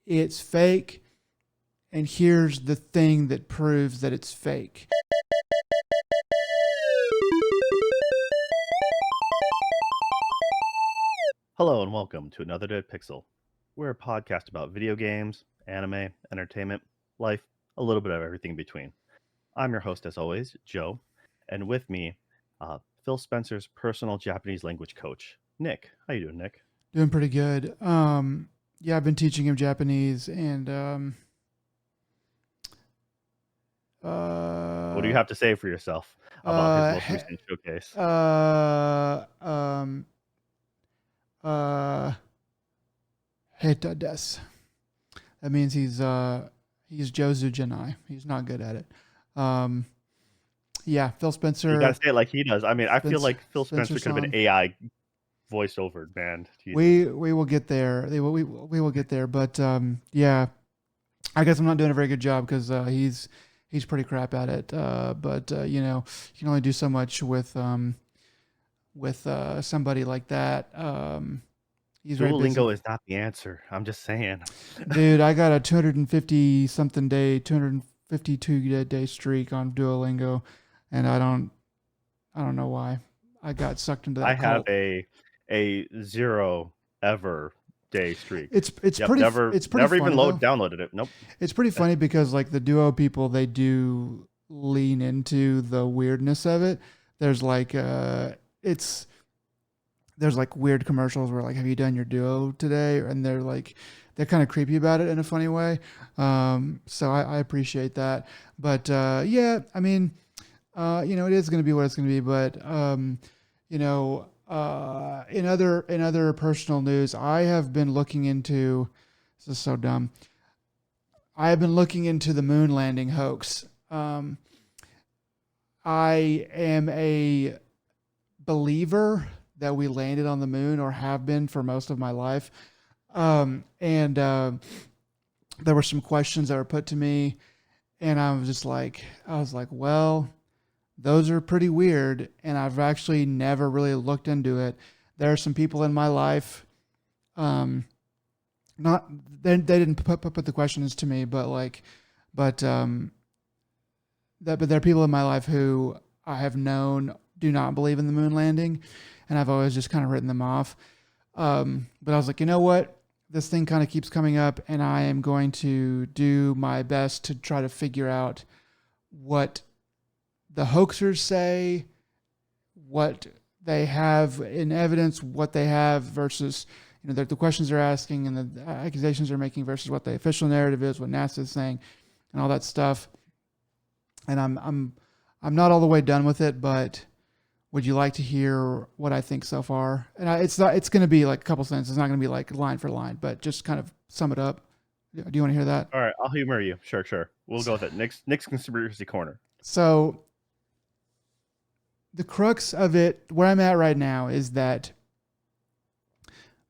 it's fake, and here's the thing that proves that it's fake. Hello and welcome to Another Dead Pixel. We're a podcast about video games, anime, entertainment, life, a little bit of everything in between. I'm your host, as always, Joe, and with me, Phil Spencer's personal Japanese language coach, Nick. How you doing, Nick? Doing pretty good. Yeah, I've been teaching him Japanese, and What do you uh, have to say for yourself about his most he- recent showcase? uh, um, uh, Heta des. That means he's Jozu Janai. He's not good at it. Um, yeah, Phil You got to Spencer, say it like he does. I mean, I feel Spencer, like Phil Spencer Spencer could have San. been AI voiced over, man. Jesus. We will get there. We will get there. But yeah, I guess I'm not doing a very good job because he's pretty crap at it. But you know, you can only do so much with somebody like that. He's very busy. Duolingo is not the answer. I'm just saying. Dude, I got a 250 something day, 252 day streak on Duolingo, and I don't know why. I got sucked into I that have cult. a zero ever day streak. It's Yep, pretty never it's pretty never even funny though. downloaded it. Nope. It's pretty funny because like the Duo people, they do lean into the weirdness of it. There's like it's there's like weird commercials where like, have you done your Duo today? And they're kind of creepy about it in a funny way. So I appreciate that. But yeah, I mean, you know, it is going to be what it's going to be. But you know, in other personal news, I have been looking into. This is so dumb. I have been looking into the moon landing hoax. I am a believer that we landed on the moon, or have been for most of my life. And there were some questions that were put to me, and I was like, well, those are pretty weird, and I've actually never really looked into it. There are some people in my life, um, not they didn't put the questions to me, but but but there are people in my life who I have known do not believe in the moon landing, and I've always just kind of written them off. But I was like, you know what? This thing kind of keeps coming up, and I am going to do my best to try to figure out what the hoaxers say, what they have in evidence, what they have versus the questions they're asking and the accusations they're making versus what the official narrative is, what NASA is saying, and all that stuff. And I'm not all the way done with it, but would you like to hear what I think so far? And it's going to be like a couple sentences. It's not going to be like line for line, but just kind of sum it up. Do you want to hear that? All right, I'll humor you. Sure. We'll go with it. Nick's conspiracy corner. So the crux of it, where I'm at right now, is that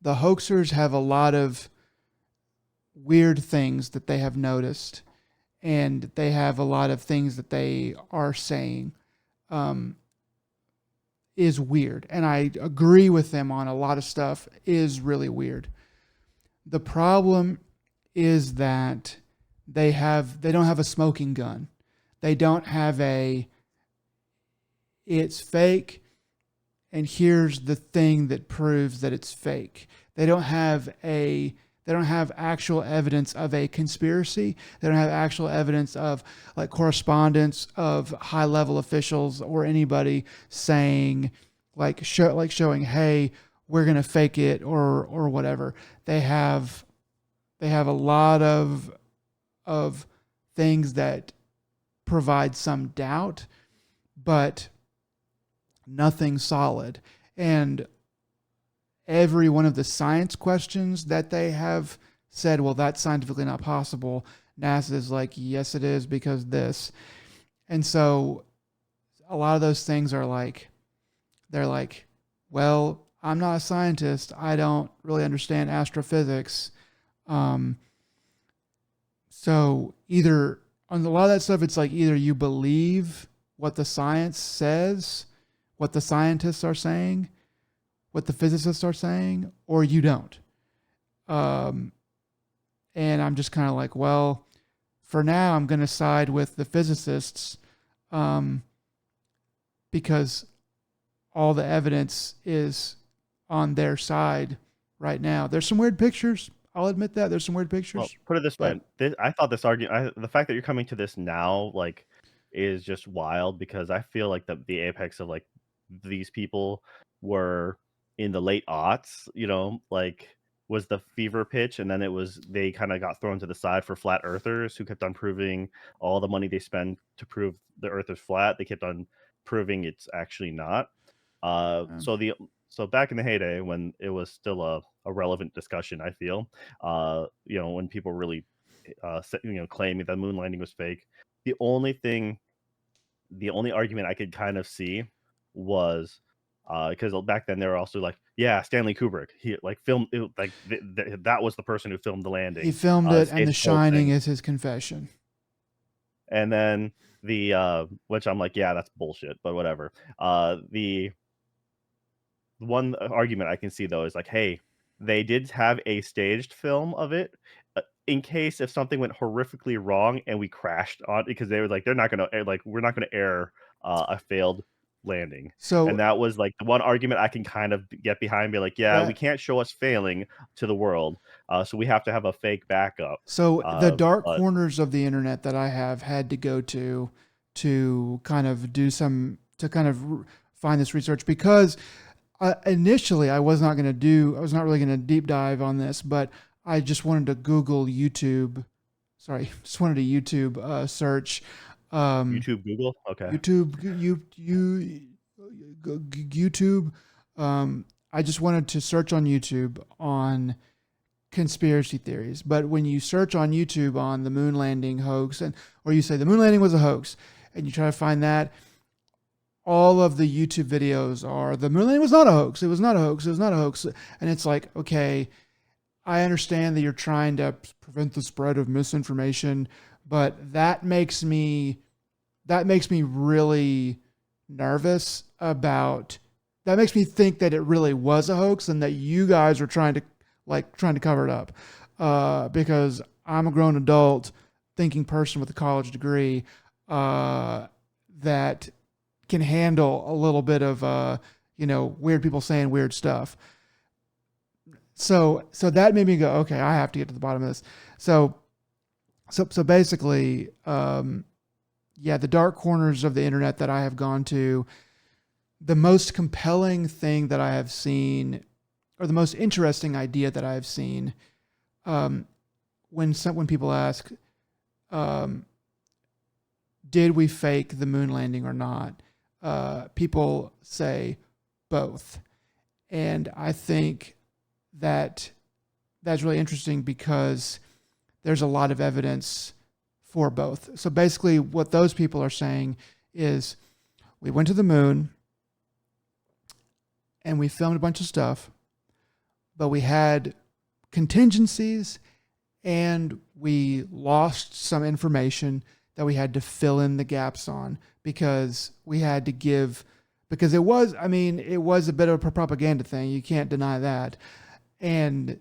the hoaxers have a lot of weird things that they have noticed, and they have a lot of things that they are saying um, is weird. And I agree with them on a lot of stuff is really weird. The problem is that they don't have a smoking gun. They don't have a it's fake, and here's the thing that proves that it's fake. They don't have actual evidence of a conspiracy. They don't have actual evidence of like correspondence of high level officials or anybody saying showing, hey, we're gonna fake it or whatever. They have a lot of things that provide some doubt, but nothing solid. And every one of the science questions that they have said, well, that's scientifically not possible. NASA is like, yes, it is because this. And so a lot of those things are like, they're like, well, I'm not a scientist. I don't really understand astrophysics. Um, so either on a lot of that stuff, it's like either you believe what the science says, what the scientists are saying, what the physicists are saying, or you don't. Um, And I'm just kind of like, well, for now, I'm going to side with the physicists um, because all the evidence is on their side right now. There's some weird pictures. I'll admit that there's some weird Well, pictures, put it this but way. I thought this argument, the fact that you're coming to this now, like, is just wild because I feel like the apex of like these people were in the late aughts, like was the fever pitch, and then they kind of got thrown to the side for flat earthers who kept on proving all the money they spend to prove the earth is flat. They kept on proving it's actually not. Uh, um, so the so back in the heyday when it was still a relevant discussion, I feel, when people really, claiming that moon landing was fake, the only thing, the only argument I could kind of see was because back then they were also like, yeah, Stanley Kubrick, he like filmed it, like that was the person who filmed the he landing, filmed it, and staged The the whole Shining thing, is his confession. and then which I'm like, yeah, that's bullshit, but whatever. The one argument I can see though is like, hey, they did have a staged film of it in case if something went horrifically wrong and we crashed on because they were like, they're not gonna like we're not gonna air a failed landing. And So that was like the one argument I can kind of get behind, be like, yeah, we that can't show us failing to the world, so we have to have a fake backup. so the dark But corners of the internet that I have had to go to kind of do some to kind of find this research because initially I was not really going to deep dive on this, but I just wanted to Google YouTube. Sorry, just wanted to YouTube search YouTube, Google, okay. YouTube. I just wanted to search on YouTube on conspiracy theories. But when you search on YouTube on the moon landing hoax, or you say the moon landing was a hoax, and you try to find that, all of the YouTube videos are the moon landing was not a hoax. It was not a hoax. It was not a hoax. And it's like, okay, I understand that you're trying to prevent the spread of misinformation, but that makes me really nervous about that makes me think that it really was a hoax and that you guys are trying to cover it up. Because I'm a grown adult thinking person with a college degree that can handle a little bit of weird people saying weird stuff. So that made me go, okay, I have to get to the bottom of this. So basically, yeah, the dark corners of the internet that I have gone to, the most compelling thing that I have seen, or the most interesting idea that I have seen, when people ask, did we fake the moon landing or not? People say both, and I think that that's really interesting because there's a lot of evidence for both. So basically, what those people are saying is, we went to the moon and we filmed a bunch of stuff, but we had contingencies and we lost some information that we had to fill in the gaps on because we had to give, because it was a bit of a propaganda thing. You can't deny that. And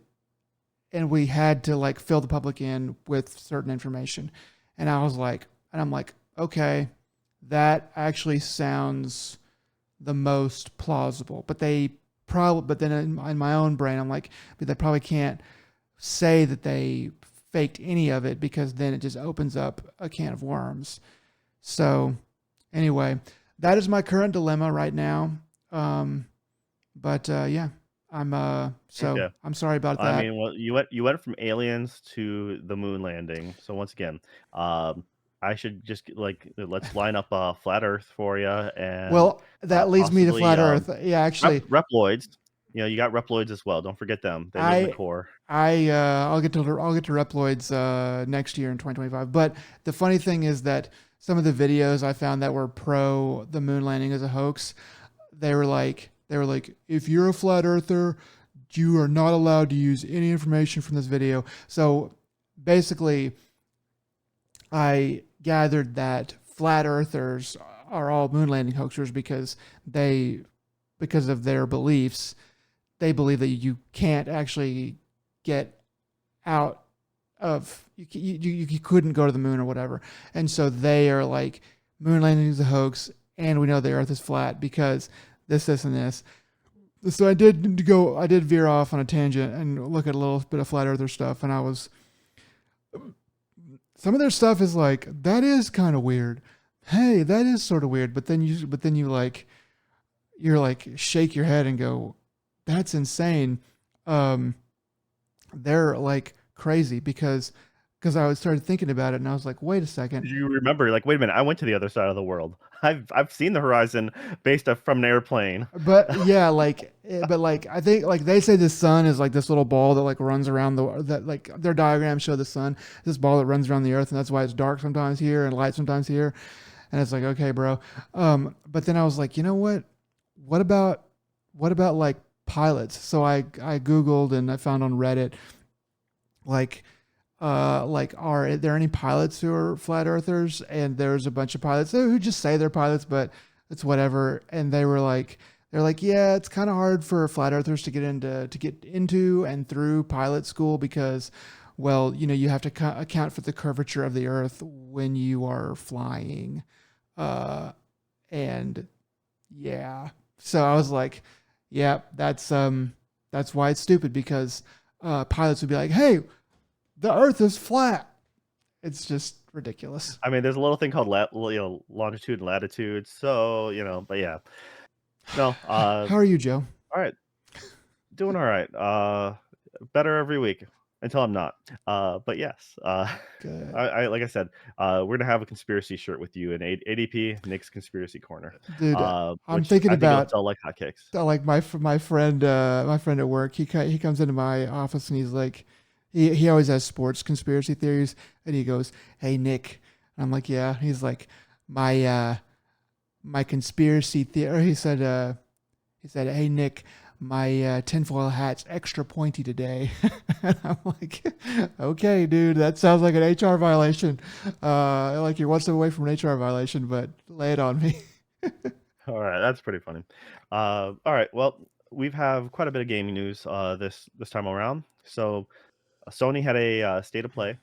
we had to like fill the public in with certain information. And I'm like, okay, that actually sounds the most plausible. But then in my own brain, I'm like, but they probably can't say that they faked any of it because then it just opens up a can of worms. So anyway, that is my current dilemma right now. Yeah, Okay. I'm sorry about I that. mean, well, you went from aliens to the moon landing. So once again, I should just let's line up flat Earth for you and Well, that leads me to possibly flat Earth. Yeah, actually, Reploids. You got Reploids as well. Don't forget them. They live in the I core. I'll get to Reploids next year in 2025. But the funny thing is that some of the videos I found that were pro the moon landing as a hoax, they were like, if you're a flat earther, you are not allowed to use any information from this video. So basically, I gathered that flat earthers are all moon landing hoaxers because of their beliefs, they believe that you can't actually get out of you couldn't go to the moon or whatever, and so they are like moon landing is a hoax, and we know the Earth is flat because this and this. So I did veer off on a tangent and look at a little bit of flat earther stuff, and I was some of their stuff is like that is kind of weird. Hey, that is sort of weird, but then you like you're like shake your head and go, that's insane. Um, they're like crazy because I started thinking about it and I was like, wait a second. You remember, like, wait a minute, I went to the other side of the world. I've seen the horizon based off from an airplane. But yeah, but like I think like they say the sun is like this little ball that like runs around the that like their diagrams show the sun this ball that runs around the earth and that's why it's dark sometimes here and light sometimes here, and it's like okay, bro. But then I was like, you know what? What about like pilots? So I googled and I found on Reddit like are there any pilots who are flat earthers? And there's a bunch of pilots who just say they're pilots, but it's whatever. And they're like, yeah, it's kind of hard for flat earthers to get into and through pilot school because, well, you know, you have to account for the curvature of the earth when you are flying. uh and yeah, so I was like, yeah, that's why it's stupid because pilots would be like, hey, the earth is flat. It's just ridiculous. I mean, there's a little thing called longitude and latitude. So but yeah, no. How are you, Joe? All right, doing all right. Better every week until I'm not. But yes. Good. I like I said, we're gonna have a conspiracy shirt with you in ADP Nick's Conspiracy Corner, Dude, I'm which thinking I think it'll about sell like hotcakes. like my friend at work. He comes into my office and he's like, he always has sports conspiracy theories, and he goes, "Hey Nick," and I'm like, "Yeah." He's like, my conspiracy theory. He said, "Hey Nick, my tinfoil hat's extra pointy today." And I'm like, "Okay, dude, that sounds like an HR violation. Like you're one step away from an HR violation, but lay it on me." All right, that's pretty funny. All right, well, we've have quite a bit of gaming news this time around. So Sony had a state of play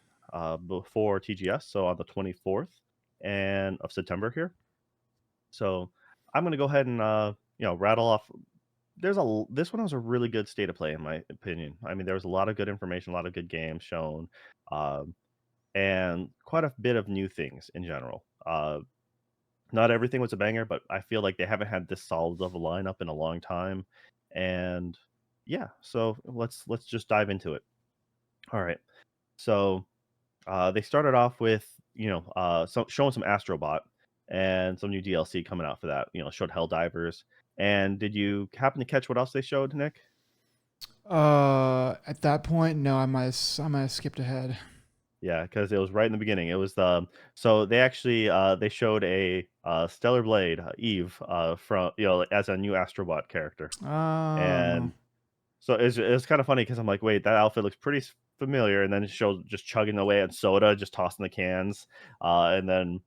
before TGS, so on the 24th and of September here. So I'm gonna go ahead and rattle off. This one was a really good state of play in my opinion. I mean, there was a lot of good information, a lot of good games shown, um, and quite a bit of new things in general. Not everything was a banger, but I feel like they haven't had this solid of a lineup in a long time. And yeah, so let's just dive into it. All right. So they started off with showing some Astrobot and some new DLC coming out for that. Showed Helldivers. And did you happen to catch what else they showed, Nick? At that point, no, I might have skipped ahead. Yeah, because it was right in the beginning. It was the so they actually they showed a Stellar Blade Eve from as a new Astrobot character. Oh, And so it's kind of funny because I'm like, wait, that outfit looks pretty familiar, and then it shows just chugging away at soda, just tossing the cans, and then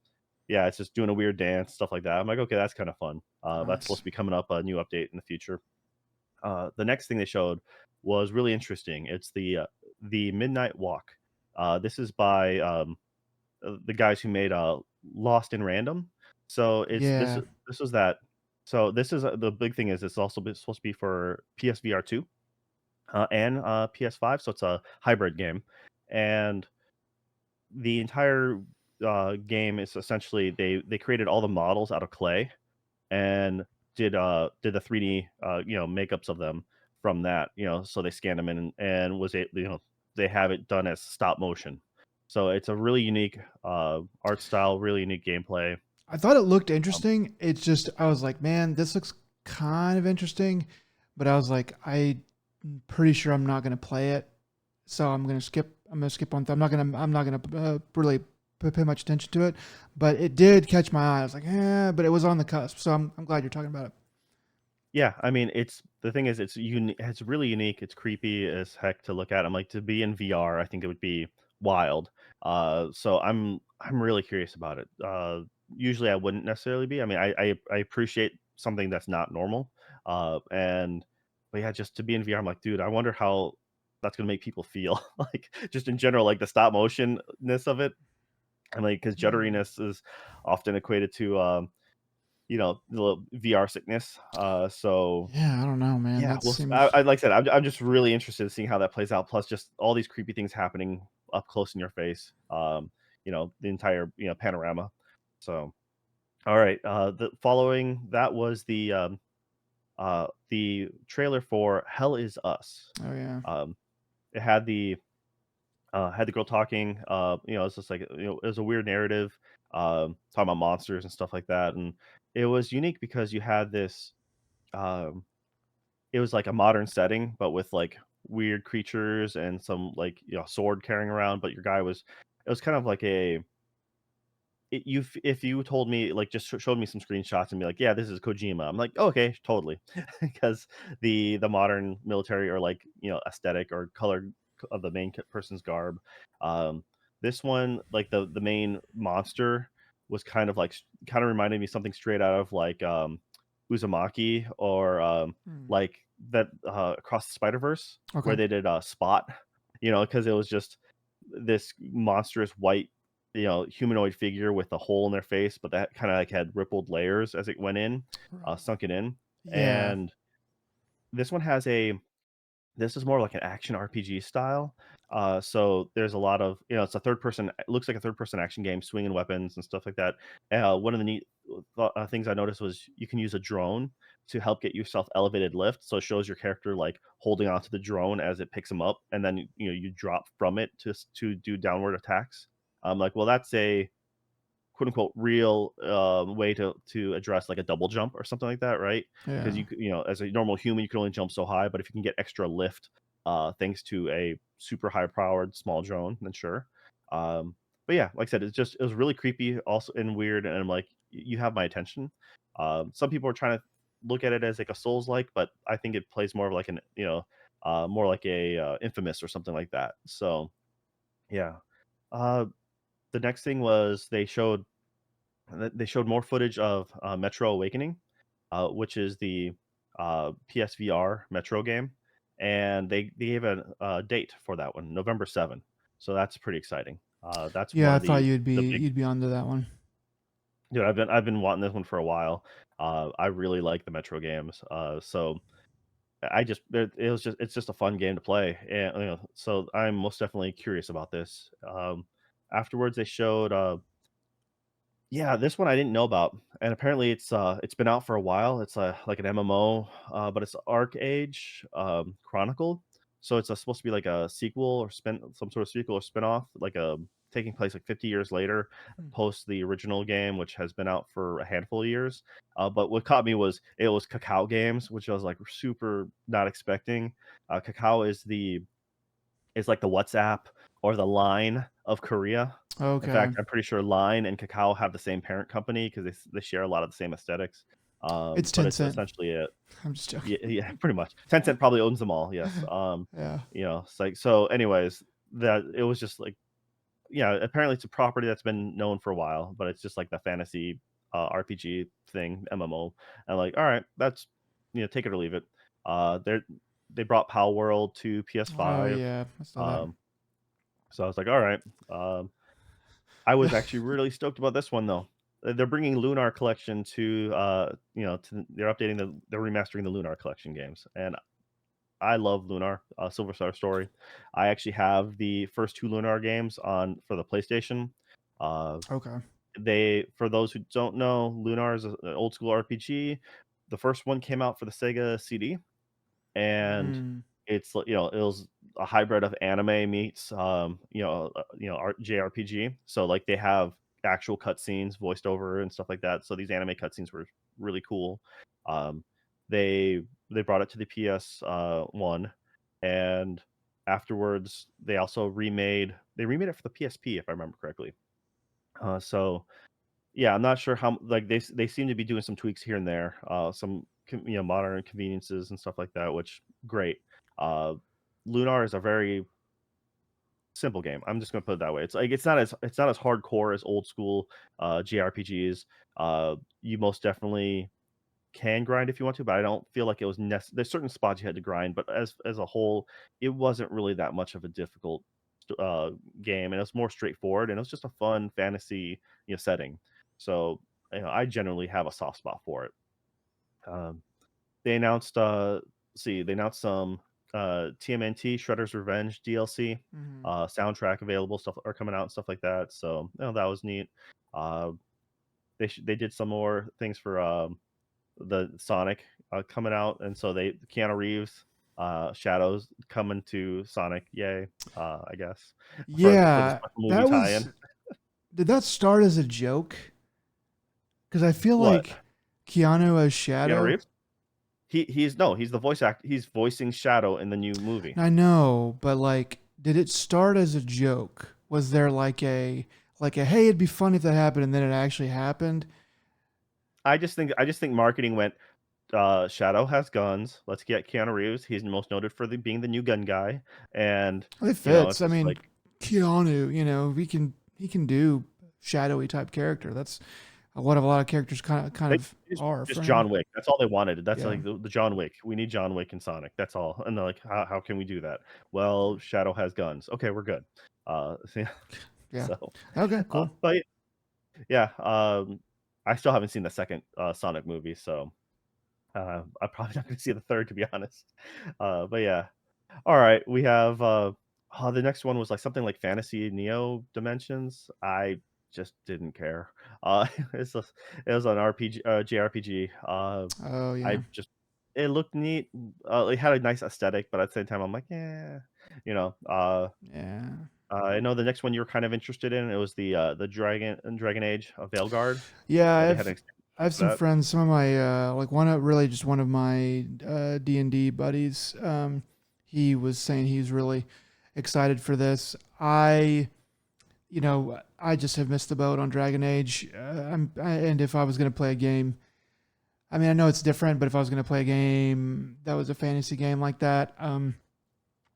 yeah, it's just doing a weird dance, stuff like that. I'm like, okay, that's kind of fun. That's supposed nice. to be coming up a new update in the future. The next thing they showed was really interesting. It's the Midnight Walk. This is by the guys who made Lost in Random. So it's Yeah, this was that. So this is the big thing is it's also supposed to be for PSVR 2 and PS5. So it's a hybrid game, and the entire game is essentially they created all the models out of clay and did the 3D makeups of them from that, so they scanned them in and was it they have it done as stop motion. So it's a really unique art style, really unique gameplay. I thought it looked Um, interesting. It's just I was like, man, this looks kind of interesting, but I was like, I'm pretty sure I'm not gonna play it, so I'm gonna skip. I'm gonna skip on. I'm not gonna really pay much attention to it. But it did catch my eye. I was like, but it was on the cusp. So I'm glad you're talking about it. Yeah, I mean, it's the thing is, it's really unique. It's creepy as heck to look at. I'm like to be in VR. I think it would be wild. So I'm really curious about it. Usually I wouldn't necessarily be. I mean, I appreciate something that's not normal. And but yeah, just to be in VR, I'm like, dude, I wonder how that's gonna make people feel like just in general, like the stop motionness of it. And like because Hmm. jutteriness is often equated to the little VR sickness. So Yeah, I don't know, man. yeah, That I seems. like I said, I'm just really interested in seeing how that plays out. Plus, just all these creepy things happening up close in your face. The entire panorama. So all right, the following that was the trailer for Hell Is Us. Oh yeah. Um, it had the girl talking. It's just like it was a weird narrative, talking about monsters and stuff like that, and it was unique because you had this. Um, it was like a modern setting, but with like weird creatures and some like sword carrying around. But your guy was. It was kind of like if you told me like just showed me some screenshots and be like, yeah, this is Kojima. I'm like, "Oh, okay, totally, because the modern military or like aesthetic or color of the main person's garb. Um, this one, like the main monster was kind of like kind of reminded me something straight out of like Uzumaki or Hmm. like that across the Spider Verse where Okay. they did Spot, because it was just this monstrous white humanoid figure with a hole in their face, but that kind of like had rippled layers as it went in, Right. sunk it in. Yeah. And this one this is more like an action RPG style. So there's a lot of it's a third person. It looks like a third person action game, swinging weapons and stuff like that. One of the neat things I noticed was you can use a drone to help get yourself elevated lift. So it shows your character like holding onto the drone as it picks them up, and then you drop from it to do downward attacks. I'm like, well, that's a quote unquote real way to address like a double jump or something like that, right? Because Yeah. as a normal human you can only jump so high, but if you can get extra lift thanks to a super high powered small drone, then sure. But yeah, like I said, it was really creepy also and weird, and I'm like, you have my attention. Some people are trying to look at it as like a Souls like, but I think it plays more of like an more like a Infamous or something like that. So yeah. uh the next thing was they showed more footage of Metro Awakening, which is the PSVR Metro game, and they gave a date for that one, November 7th. So that's pretty exciting. That's Yeah, one I of thought the big. you'd be onto that one. Dude, I've been wanting this one for a while. I really like the Metro games. So it's just a fun game to play, and so I'm most definitely curious about this. Afterwards, they showed yeah, this one I didn't know about, and apparently it's been out for a while. It's like an MMO, but it's Arc Age Chronicle. So it's supposed to be like a sequel or some sort of sequel or spin-off, like taking place like 50 years later, Hmm. post the original game, which has been out for a handful of years. But what caught me was it was Kakao Games, which I was like super not expecting. Kakao is like the WhatsApp or the Line of Korea. In Okay. fact, I'm pretty sure Line and Kakao have the same parent company because they share a lot of the same aesthetics. It's But it's Tencent. essentially it. I'm just joking. Yeah, yeah, pretty much. Tencent probably owns them all. Yes. Yeah. It's like so. Anyways, that it was just like yeah. Apparently, it's a property that's been known for a while, but it's just like the fantasy RPG thing, MMO. And like, all right, that's take it or leave it. They brought Pal World to Oh PS5. yeah, I saw that. Um, so I was like, all right. I was actually really stoked about this one though. They're bringing Lunar Collection they're they're remastering the Lunar Collection games, and I love Lunar, Silver Star Story. I actually have the first two Lunar games on for the PlayStation. Uh, Okay. for those who don't know, Lunar is an old school RPG. The first one came out for the Sega CD, and Mm. it's it was a hybrid of anime meets JRPG. So like they have actual cutscenes voiced over and stuff like that. So these anime cutscenes were really cool. Um, they they brought it to the PS one, and afterwards they remade it for the PSP if I remember correctly. So yeah, I'm not sure how like they seem to be doing some tweaks here and there, some modern conveniences and stuff like that, which great. Uh, Lunar is a very simple game. I'm just gonna put it that way. It's like it's not as hardcore as old school JRPGs. You most definitely can grind if you want to, but I don't feel like it was there's certain spots you had to grind, but as a whole, it wasn't really that much of a difficult uh, game, and it was more straightforward, and it was just a fun fantasy setting. So I generally have a soft spot for it. Um, they announced they announced some TMNT Shredder's Revenge DLC, Hmm. soundtrack available stuff are coming out and stuff like that. So that was neat. Uh, they did some more things for the Sonic coming out, and so they Keanu Reeves Shadows coming to Sonic. Yay, I guess for the Yeah, special movie that tie-in. was. Did that start as a joke? Because I feel What, like Keanu as Keanu Shadow. Reeves? He's no, he's the voice act. He's voicing Shadow in the new movie. I know, but like, did it start as a joke? Was there like a hey, it'd be funny if that happened, and then it actually happened? I just think marketing went. Shadow has guns. Let's get Keanu Reeves. He's most noted for being the new gun guy, and It it's fits. I just mean, like Keanu, he can do shadowy type character. That's what a lot of characters kind they of are just for him. John Wick. That's all they wanted. That's Yeah, like the John Wick. We need John Wick and Sonic. That's all. And they're like, how can we do that? Well, Shadow has guns. Okay, we're good. So, yeah. so Okay, cool. but yeah, I still haven't seen the second Sonic movie, so I'm probably not going to see the third, to be honest. But yeah, all right, we have the next one was like something like Fantasy Neo Dimensions. I just didn't care. It's just, it was an RPG, JRPG. Oh I yeah, just it looked neat. It had a nice aesthetic, but at the same time, I'm like, yeah, you know. yeah. I know the next one you were kind of interested in. It was the Dragon Age of Veilguard. Yeah, They had an extension I have for some that. friends. Some of my like one of really just one of my D&D buddies. He was saying he's really excited for this. I just have missed the boat on Dragon Age. And if I was going to play a game, I mean, I know it's different, but if I was going to play a game that was a fantasy game like that,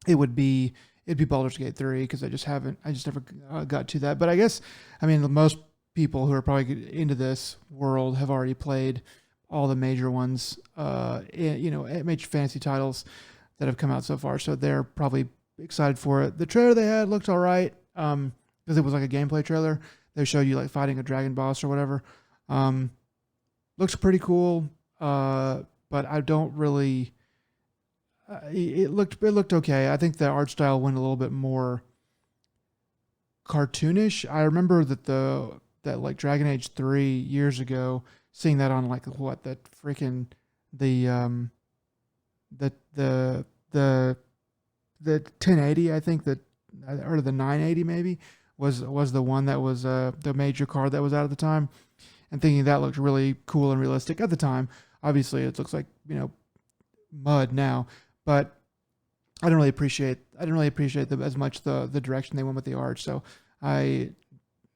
it would be it'd be Baldur's Gate 3 because I just never got to that. But I guess I mean most people who are probably into this world have already played all the major ones, major fantasy titles that have come out so far, so they're probably excited for it. The trailer they had looked all right, because it was like a gameplay trailer. They showed you like fighting a dragon boss or whatever. Um, Looks pretty cool, but I don't really. It looked okay. I think the art style went a little bit more cartoonish. I remember that like Dragon Age 3 years ago, seeing that on like what that freaking the the the the the 1080, I think, that or the 980 maybe was the one that was the major card that was out at the time, and thinking that looked really cool and realistic at the time. Obviously, it looks like mud now, but I didn't really appreciate as much the direction they went with the art. So I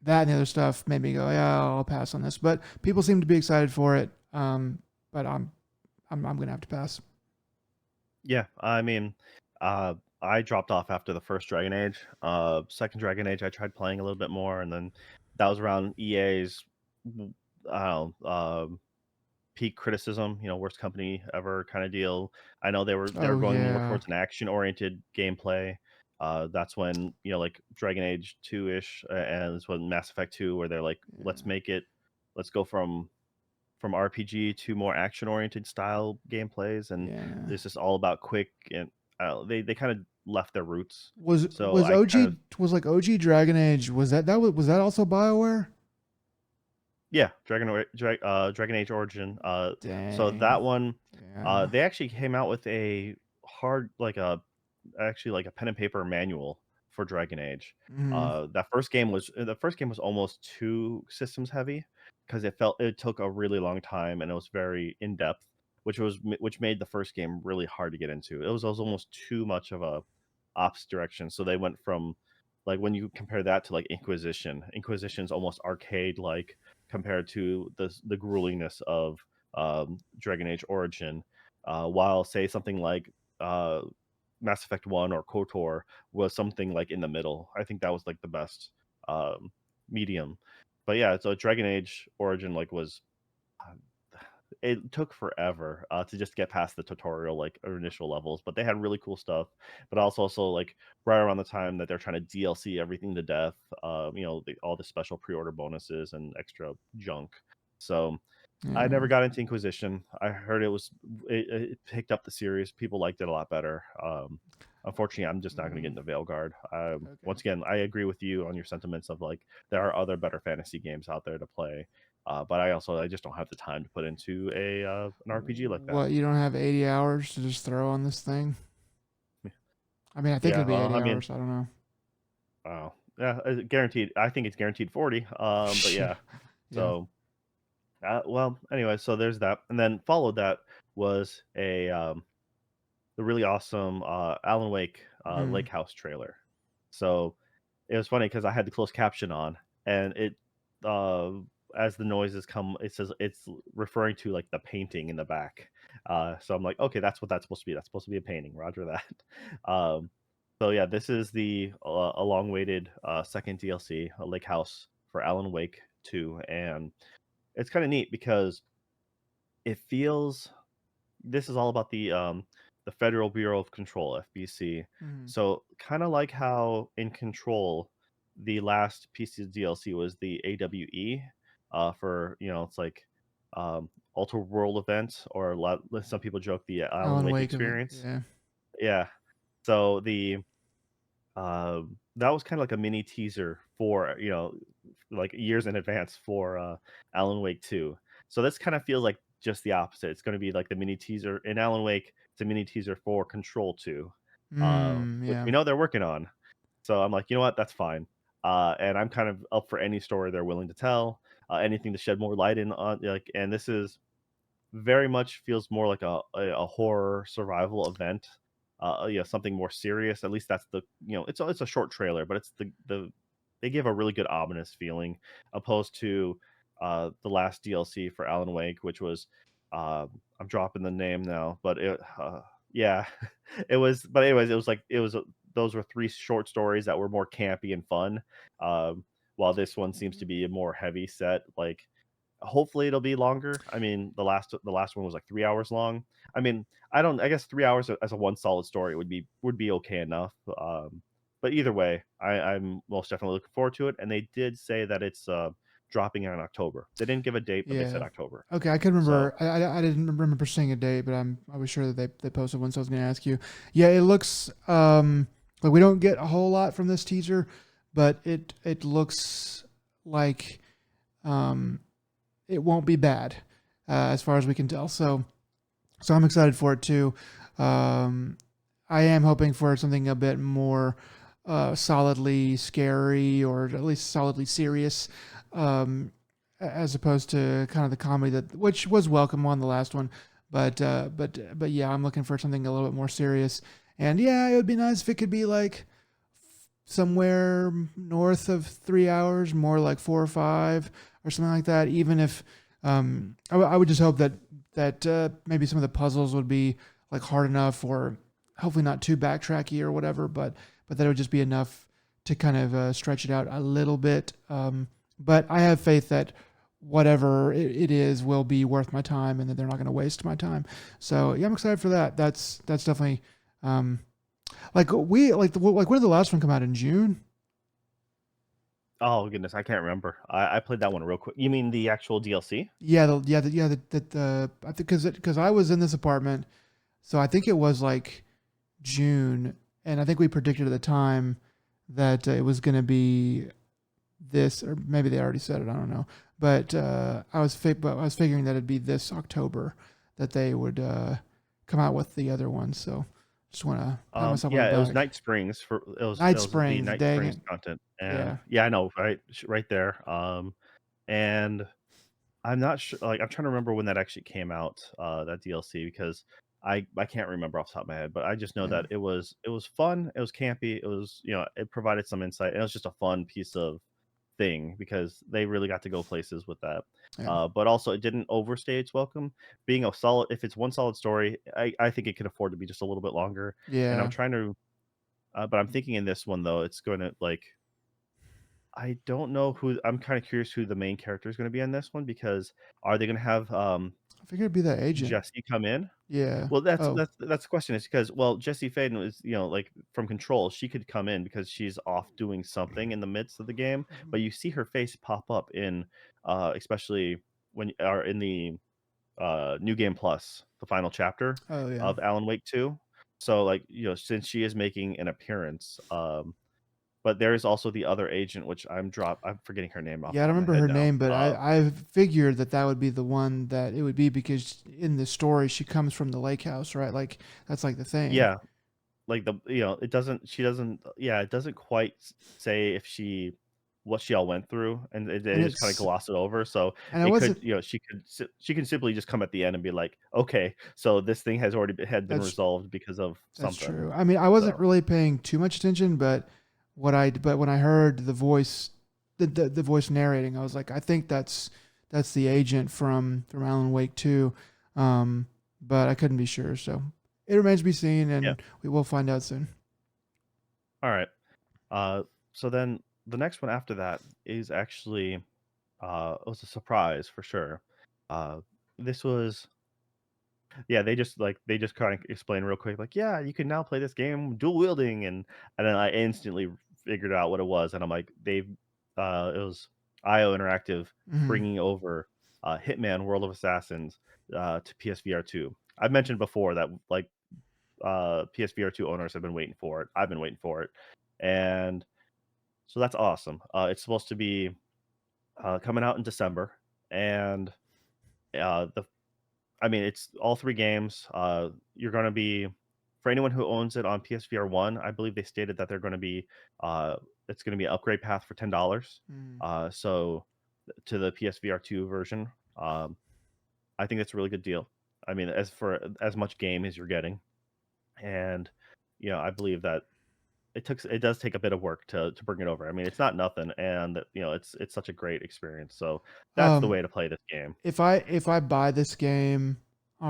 that and the other stuff made me go, yeah, I'll pass on this. But people seem to be excited for it. But I'm gonna have to pass. Yeah, I mean, I dropped off after the first Dragon Age. Second Dragon Age, I tried playing a little bit more, and then that was around EA's, I don't know, peak criticism. Worst company ever kind of deal. I know they were Oh going more yeah, towards an action oriented gameplay. That's when like Dragon Age 2 ish, and it's when Mass Effect 2, where they're like, yeah, let's go from RPG to more action oriented style gameplays, and yeah. it's just all about quick and they kind of left their roots. Was So was I kind of OG was like OG Dragon Age? Was that also BioWare? yeah, Dragon Age Origin. So Dang. that one, Yeah. they actually came out with a hard like a actually like a pen and paper manual for Dragon Age. Mm, The first game was almost too systems heavy because it took a really long time and it was very in depth, which made the first game really hard to get into. It was almost too much of a ops direction. So they went from like when you compare that to like Inquisition's almost arcade like compared to the gruelingness of Dragon Age Origin. While say something like uh, Mass Effect 1 or KOTOR was something like in the middle. I think that was like the best medium. But yeah, so Dragon Age Origin like was uh, it took forever to just get past the tutorial like or initial levels, but they had really cool stuff. But also like right around the time that they're trying to DLC everything to death, all the special pre-order bonuses and extra junk. So I Yeah. never got into Inquisition. I heard it picked up the series. People liked it a lot better. Unfortunately, I'm just not going to get Mm, into Veilguard. okay. Once again, I agree with you on your sentiments of like there are other better fantasy games out there to play, but I just don't have the time to put into a an RPG like that. What, you don't have 80 hours to just throw on this thing? I mean, I think Yeah, it'll be well, 80 I mean, hours. I don't know. yeah, guaranteed. I think it's guaranteed 40. But yeah, Yeah. so well, anyway, so there's that, and then followed that was a the really awesome Alan Wake Mm. Lake House trailer. So it was funny because I had the closed caption on, and it uh, as the noises come, it says it's referring to like the painting in the back. So I'm like, okay, that's what that's supposed to be. That's supposed to be a painting. Roger that. Um, so yeah, this is the long-awaited second DLC, Lake House for Alan Wake 2, and it's kind of neat because it feels this is all about the Federal Bureau of Control, FBC. Mm. So kind of like how in Control, the last piece of DLC was the AWE, for it's like Ultra World event, or a lot. Some people joke the Alan Alan Wake Wake of it. experience. Yeah. Yeah. So that was kind of like a mini teaser for like years in advance for Alan Wake 2. So this kind of feels like just the opposite. It's going to be like the mini teaser in Alan Wake. It's a mini teaser for Control 2, which Yeah. we know they're working on. So I'm like, you know what, that's fine. And I'm kind of up for any story they're willing to tell, anything to shed more light in on. Like, and this is very much feels more like a horror survival event. Something more serious. At least that's it's a short trailer, but it's the they give a really good ominous feeling, opposed to the last DLC for Alan Wake, which was I'm dropping the name now, but yeah, it was. But anyways, those were three short stories that were more campy and fun. While this one seems to be a more heavy set, like hopefully it'll be longer. I mean, the last one was like 3 hours long. I mean, I guess 3 hours as a one solid story would be okay enough. But either way, I'm most definitely looking forward to it. And they did say that it's dropping in October. They didn't give a date, but they said Yeah. October. Okay, I could So remember. I didn't remember seeing a date, but I was sure that they posted one, so I was going to ask you. Yeah, it looks like we don't get a whole lot from this teaser, but it looks like um it won't be bad, as far as we can tell. So I'm excited for it too. Um, I am hoping for something a bit more solidly scary, or at least solidly serious, um, as opposed to kind of the comedy that which was welcome on the last one. But yeah, I'm looking for something a little bit more serious. And yeah, it would be nice if it could be like somewhere north of 3 hours, more like 4 or 5 or something like that. Even if I would just hope that maybe some of the puzzles would be like hard enough, or hopefully not too backtracky or whatever, but that it would just be enough to kind of stretch it out a little bit. But I have faith that whatever it is will be worth my time, and that they're not going to waste my time. So yeah, I'm excited for that. That's definitely um, like when did the last one come out, in June? oh goodness, I can't remember. I played that one real quick. You mean the actual DLC? Yeah, I think because I was in this apartment, so I think it was like June, and I think we predicted at the time that it was going to be this, or maybe they already said it. I don't know, but but I was figuring that it'd be this October that they would come out with the other one. So just want to pat myself on the Yeah, it was back. Night Springs for it Night was the Springs, Night dang Springs it! content, and Yeah, yeah, I know, right, right there. And I'm not sure. Like, I'm trying to remember when that actually came out, that DLC, because I can't remember off the top of my head, but I just know yeah, that it was fun, it was campy, it was it provided some insight, and it was just a fun piece of thing because they really got to go places with that. yeah, But also, it didn't overstay its welcome. Being a solid, if it's one solid story, I think it could afford to be just a little bit longer. And I'm yeah. trying to, but I'm thinking in this one though, it's going to like I don't know who. I'm kind of curious who the main character is going to be in this one, because are they going to have I figured it'd be that agent. Jesse come in? Yeah. Well, that's Oh. that's that's the question is because, well, Jesse Faden was, like, from Control, she could come in because she's off doing something in the midst of the game, Mhm. but you see her face pop up in, especially when or in the, New Game Plus, the final chapter Oh yeah. of Alan Wake 2. So, like, since she is making an appearance, but there is also the other agent, which I'm forgetting her name off Yeah, the I don't top of my remember head her now. name, but I figured that that would be the one that it would be because in the story she comes from the lake house, right? Like that's like the thing. Yeah. Like, it doesn't she doesn't yeah, it doesn't quite say if she what she all went through, and And they just kinda it's gloss it over, so and I it could wasn't she can simply just come at the end and be like, "Okay, so this thing has already been that's resolved because of that's something." true. I mean, I wasn't So, really paying too much attention, but when I heard the voice the voice narrating, I was like, I think that's the agent from Alan Wake 2. Um, but I couldn't be sure, so it remains to be seen yeah. and we will find out soon. Alright. So then the next one after that is actually, it was a surprise for sure. Uh, this was Yeah, they just kinda explain real quick, like, "Yeah, you can now play this game dual wielding," and then I instantly figured out what it was, and I'm like, it was IO Interactive Hmm. bringing over, Hitman: World of Assassins, to PSVR 2. I've mentioned before that, like, PSVR 2 owners have been waiting for it. I've been waiting for it, and so that's awesome. It's supposed to be, coming out in December, and, the I mean, it's all 3 games. You're gonna be for anyone who owns it on PSVR 1, I believe they stated that they're gonna be, it's gonna be an upgrade path for $10. Mm. So to the PSVR 2 version, I think that's a really good deal. I mean, as for as much game as you're getting, and, I believe that it does take a bit of work to bring it over. I mean, it's not nothing, and, it's such a great experience. So that's the Um, way to play this game. if I buy this game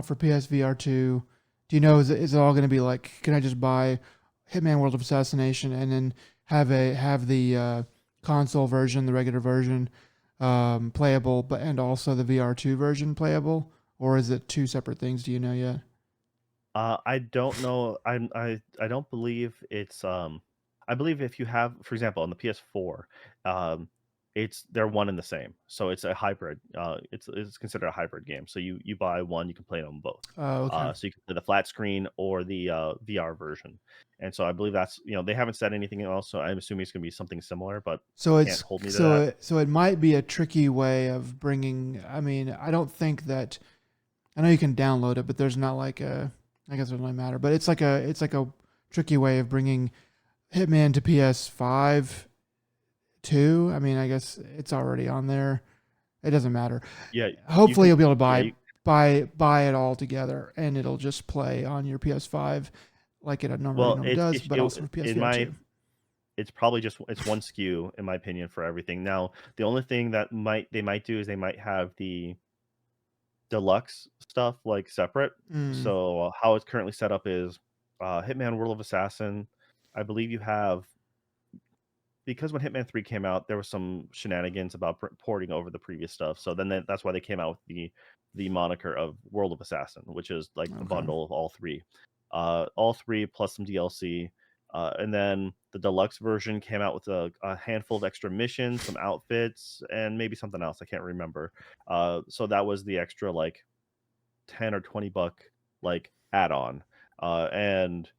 for PSVR 2, do you know is it all going to be like? Can I just buy Hitman World of Assassination and then have the console version, the regular version, playable, but and also the VR2 version playable, or is it two separate things? Do you know yet? I don't know. I don't believe I believe if you have, for example, on the PS4, um, they're one and the same. So it's a hybrid. It's considered a hybrid game. So you buy one, you can play them both. Oh, okay. So you can play the flat screen or the VR version. And so I believe that's they haven't said anything else. So I'm assuming it's going to be something similar, but So can't it's hold me to so that. it so it might be a tricky way of bringing. I mean, I don't think that I know you can download it, but there's not like a. I guess it doesn't really matter, but it's like a tricky way of bringing Hitman to PS5 too. I mean, I guess it's already on there. It doesn't matter. Yeah, you Hopefully, can. you'll be able to Yeah, you, buy it all together, and it'll just play on your PS5 like it well, normally does, but also for in PSVR my two. it's probably just it's one SKU in my opinion for everything. Now, the only thing that they might do is they might have the deluxe stuff like separate. Mm, So how it's currently set up is Hitman World of Assassin. I believe you have because when Hitman 3 came out, there was some shenanigans about porting over the previous stuff. So then that's why they came out with the moniker of World of Assassin, which is like the okay. bundle of all three plus some DLC. And then the deluxe version came out with a handful of extra missions, some outfits, and maybe something else. I can't remember. So that was the extra like 10 or $20 like add-on. And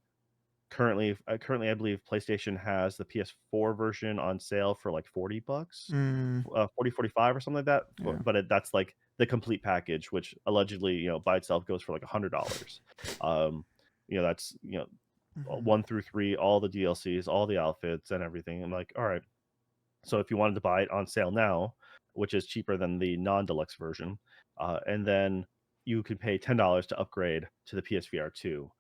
currently, I believe PlayStation has the PS4 version on sale for like $40, Mm, 40, 45 or something like that. yeah. But that's like the complete package, which allegedly, by itself goes for like $100. Um, that's, Hmm. 1 through 3, all the DLCs, all the outfits and everything. I'm like, all right. So if you wanted to buy it on sale now, which is cheaper than the non-deluxe version, and then you could pay $10 to upgrade to the PSVR 2,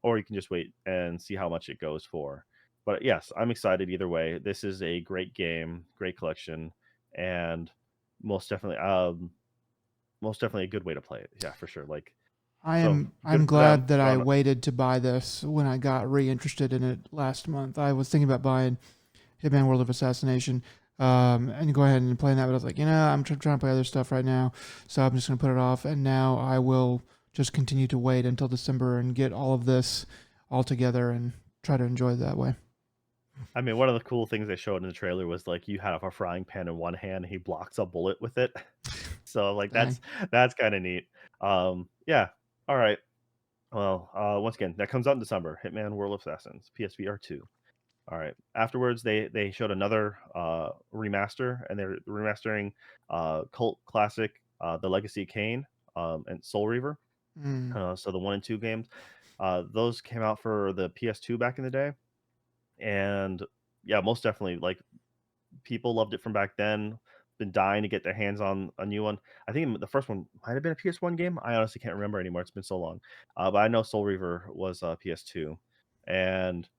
or you can just wait and see how much it goes for. But yes, I'm excited either way. This is a great game, great collection, and most definitely, most definitely a good way to play it. Yeah, for sure. Like, so good I'm for them. glad that They're I on. waited to buy this when I got reinterested in it last month. I was thinking about buying Hitman World of Assassination and go ahead and play that. But I was like, I'm trying to play other stuff right now, so I'm just gonna put it off. And now I will just continue to wait until December and get all of this all together and try to enjoy it that way. I mean, one of the cool things they showed in the trailer was like you have a frying pan in one hand, and he blocks a bullet with it. So like Dang. that's kind of neat. Yeah. All right. Well, once again, that comes out in December. Hitman: World of Assassins, PSVR 2. All right. Afterwards, they showed another remaster, and they're remastering cult classic, The Legacy of Kain, and Soul Reaver. Mm, So the 1 and 2 games, those came out for the PS2 back in the day, and yeah, most definitely, like people loved it from back then. Been dying to get their hands on a new one. I think the first one might have been a PS1 game. I honestly can't remember anymore. It's been so long. But I know Soul Reaver was PS2, and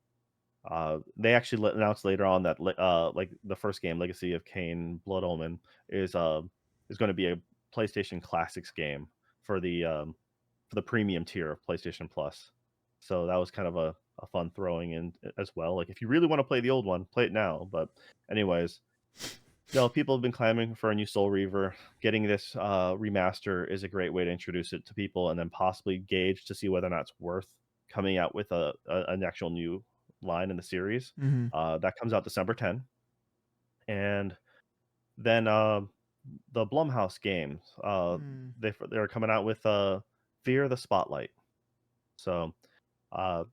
they actually announced later on that like the first game, Legacy of Kain, Blood Omen, is going to be a PlayStation Classics game for the premium tier of PlayStation Plus. So that was kind of a fun throwing in as well. Like if you really want to play the old one, play it now. But anyways, no, people have been clamoring for a new Soul Reaver. Getting this remaster is a great way to introduce it to people, and then possibly gauge to see whether or not it's worth coming out with an actual new line in the series. mm-hmm. That comes out December 10, and then the Blumhouse games, Mm. they're coming out with Fear the Spotlight. So uh,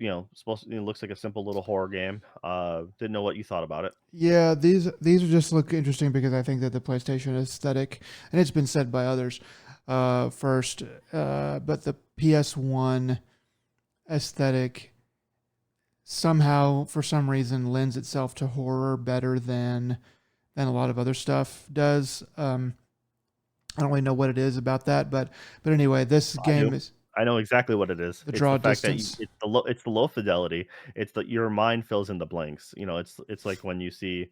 it looks like a simple little horror game. Didn't know what you thought about it. Yeah, these are just look interesting because I think that the PlayStation aesthetic, and it's been said by others, first, but the PS1 aesthetic somehow, for some reason, lends itself to horror better than a lot of other stuff does. I don't really know what it is about that, but anyway, this I do. game is I know exactly what it is. the It's the draw fact that distance. it's the low fidelity. It's that your mind fills in the blanks. It's like when you see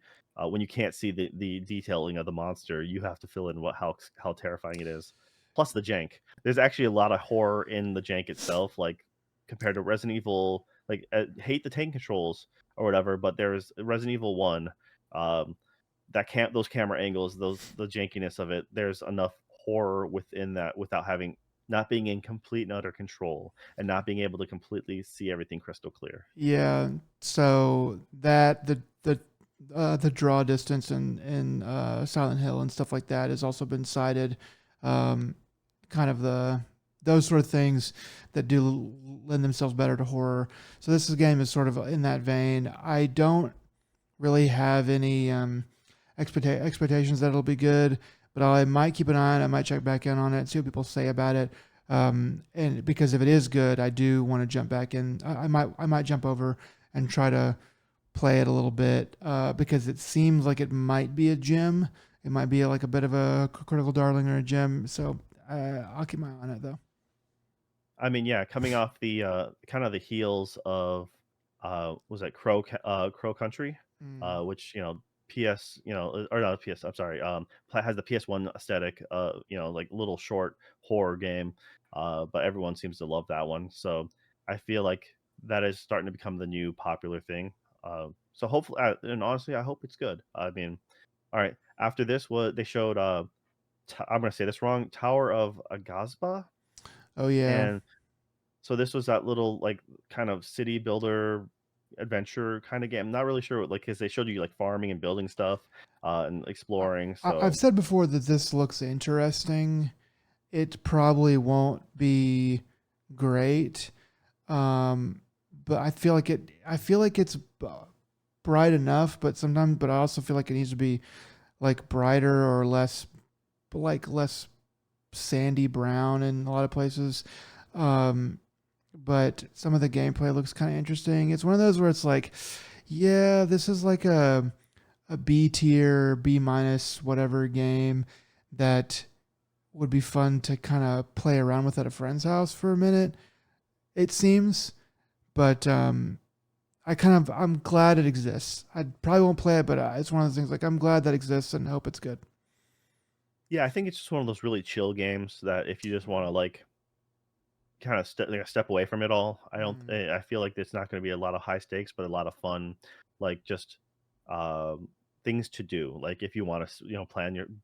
when you can't see the detailing of the monster, you have to fill in how terrifying it is. Plus the jank. There's actually a lot of horror in the jank itself, like compared to Resident Evil. Like hate the tank controls or whatever, but there's Resident Evil 1. Um, that can't those camera angles, the jankiness of it. There's enough horror within that without having not being in complete and utter control and not being able to completely see everything crystal clear. Yeah, so that the draw distance in Silent Hill and stuff like that has also been cited. Um, kind of those sort of things that do lend themselves better to horror. So this game is sort of in that vein. I don't really have any expectations that it'll be good, but I might keep an eye on it. I might check back in on it, see what people say about it. And because if it is good, I do want to jump back in. I might jump over and try to play it a little bit because it seems like it might be a gem. It might be like a bit of a critical darling or a gem. So I'll keep my eye on it though. I mean, yeah, coming off the kind of the heels of was that Crow Country, Mm. which PS, or not PS, I'm sorry, has the PS1 aesthetic, like little short horror game, but everyone seems to love that one. So I feel like that is starting to become the new popular thing. So hopefully, and honestly, I hope it's good. I mean, all right, after this, what they showed, I'm gonna say this wrong, Tower of Agazba, Oh yeah. and so this was that little like kind of city builder adventure kind of game. I'm not really sure what, like, because they showed you like farming and building stuff and exploring. I've So said before that this looks interesting. It probably won't be great, um, but I feel like it. I feel like it's bright enough, but sometimes, but I also feel like it needs to be like brighter or less sandy brown in a lot of places. Um, but some of the gameplay looks kind of interesting. It's one of those where it's like, yeah, this is like a B tier, B minus, whatever game that would be fun to kind of play around with at a friend's house for a minute. It seems, but I'm glad it exists. I probably won't play it, but it's one of those things like I'm glad that exists and hope it's good. yeah, I think it's just one of those really chill games that if you just want to like kind of step away from it all, Mm. I feel like it's not going to be a lot of high stakes, but a lot of fun, like just things to do. Like if you want to,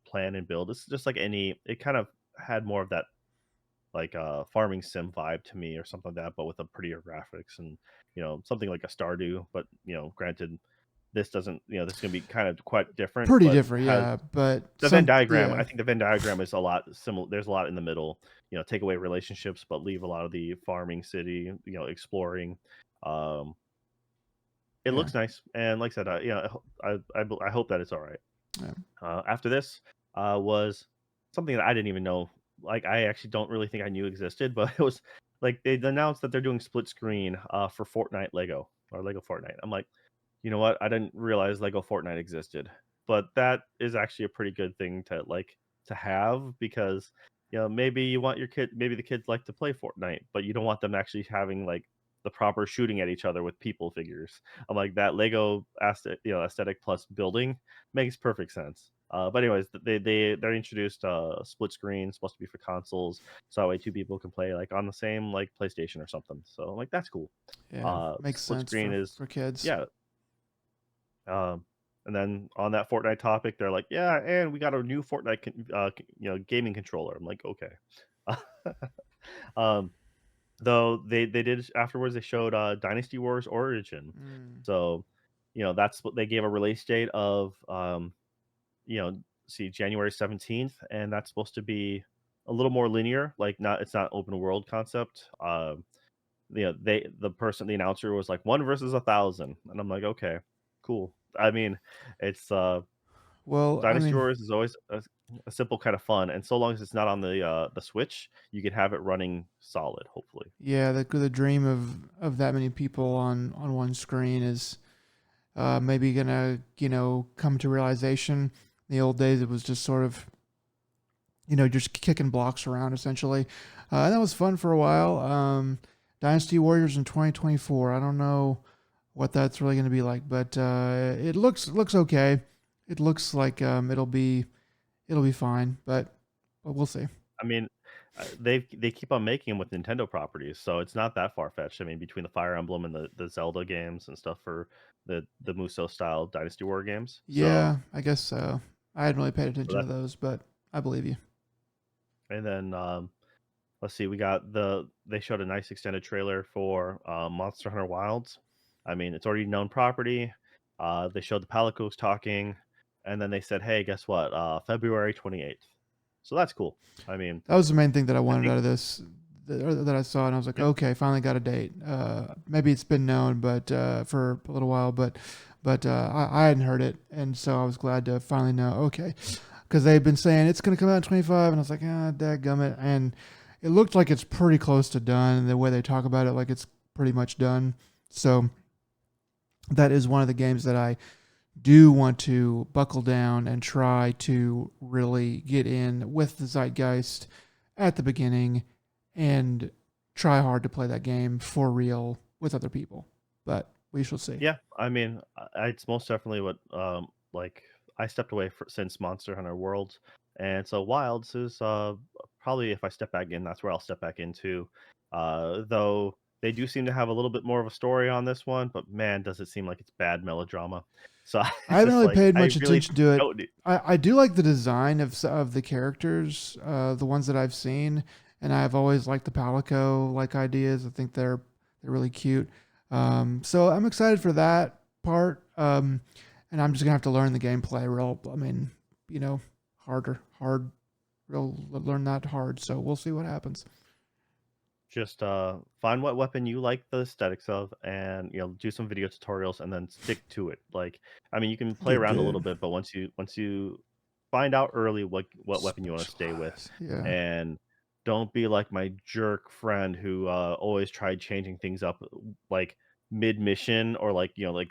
plan and build. It's just like any. It kind of had more of that like farming sim vibe to me or something like that, but with a prettier graphics and something like a Stardew. But granted, this doesn't. This is gonna be kind of quite different, Pretty but different, has yeah. But the Venn some, diagram. yeah, I think the Venn diagram is a lot similar. There's a lot in the middle. Take away relationships, but leave a lot of the farming city. Exploring. Um, it yeah, looks nice, and like I said, I hope that it's all right. yeah. After this was something that I didn't even know. Like I actually don't really think I knew existed, but it was like they announced that they're doing split screen for Fortnite Lego or Lego Fortnite. I'm like, you know what? I didn't realize Lego Fortnite existed, but that is actually a pretty good thing to have because maybe you want your kid, maybe the kids like to play Fortnite, but you don't want them actually having like the proper shooting at each other with people figures. I'm like that Lego aesthetic plus building makes perfect sense. But anyways, they introduced split screen supposed to be for consoles, so that way two people can play like on the same like PlayStation or something. So I'm like that's cool. Yeah, makes Split sense screen is for kids. yeah. And then on that Fortnite topic, they're like, yeah, and we got a new Fortnite gaming controller. I'm like, okay. um, though they did afterwards they showed Dynasty Wars Origin, Mm. so that's what they gave a release date of you know, see January 17th, and that's supposed to be a little more linear, like not it's not open world concept. The announcer was like one versus 1,000, and I'm like, okay, cool. I mean, it's Well, I Dynasty mean, Wars is always a simple kind of fun, and so long as it's not on the Switch, you can have it running solid, hopefully. yeah, the dream of that many people on one screen is maybe gonna come to realization. In the old days, it was just sort of just kicking blocks around essentially. And that was fun for a while. Dynasty Warriors in 2024. I don't know what that's really going to be like, but it looks okay. It looks like it'll be fine, but we'll see. I mean, they keep on making them with Nintendo properties, so it's not that far fetched. I mean, between the Fire Emblem and the Zelda games and stuff for the Musou style Dynasty War games, so Yeah, I guess so. I hadn't really paid attention to that those, but I believe you. and then let's see, they showed a nice extended trailer for Monster Hunter Wilds. I mean, it's already known property. They showed the Palicos talking, and then they said, "Hey, guess what? February 28th." So that's cool. I mean, That was the main thing that I I wanted think out of this, that I saw, and I was like, yeah, okay, finally got a date. Maybe it's been known, but for a little while, but I hadn't heard it, and so I was glad to finally know. Okay, because they've been saying it's going to come out in 25, and I was like, dadgummit, and it looked like it's pretty close to done. And the way they talk about it, like it's pretty much done. So that is one of the games that I do want to buckle down and try to really get in with the zeitgeist at the beginning and try hard to play that game for real with other people. But we shall see. yeah. I mean, it's most definitely what like I stepped away since Monster Hunter World, and so Wilds is probably if I step back in, that's where I'll step back into. Though they do seem to have a little bit more of a story on this one, but man, does it seem like it's bad melodrama. So I it's haven't just really like paid I much really attention to it. don't. I do like the design of the characters, the ones that I've seen, and I've always liked the Palico like ideas. I think they're really cute. So I'm excited for that part. And I'm just gonna have to learn the gameplay real. I mean, you know, hard, real learn that hard. So we'll see what happens. Just find what weapon you like the aesthetics of, and do some video tutorials, and then stick to it. Like, I mean, you can play Get around a little good. bit, but once you find out early what weapon you want to stay with, Specialize. Yeah. and don't be like my jerk friend who always tried changing things up like mid mission, or like like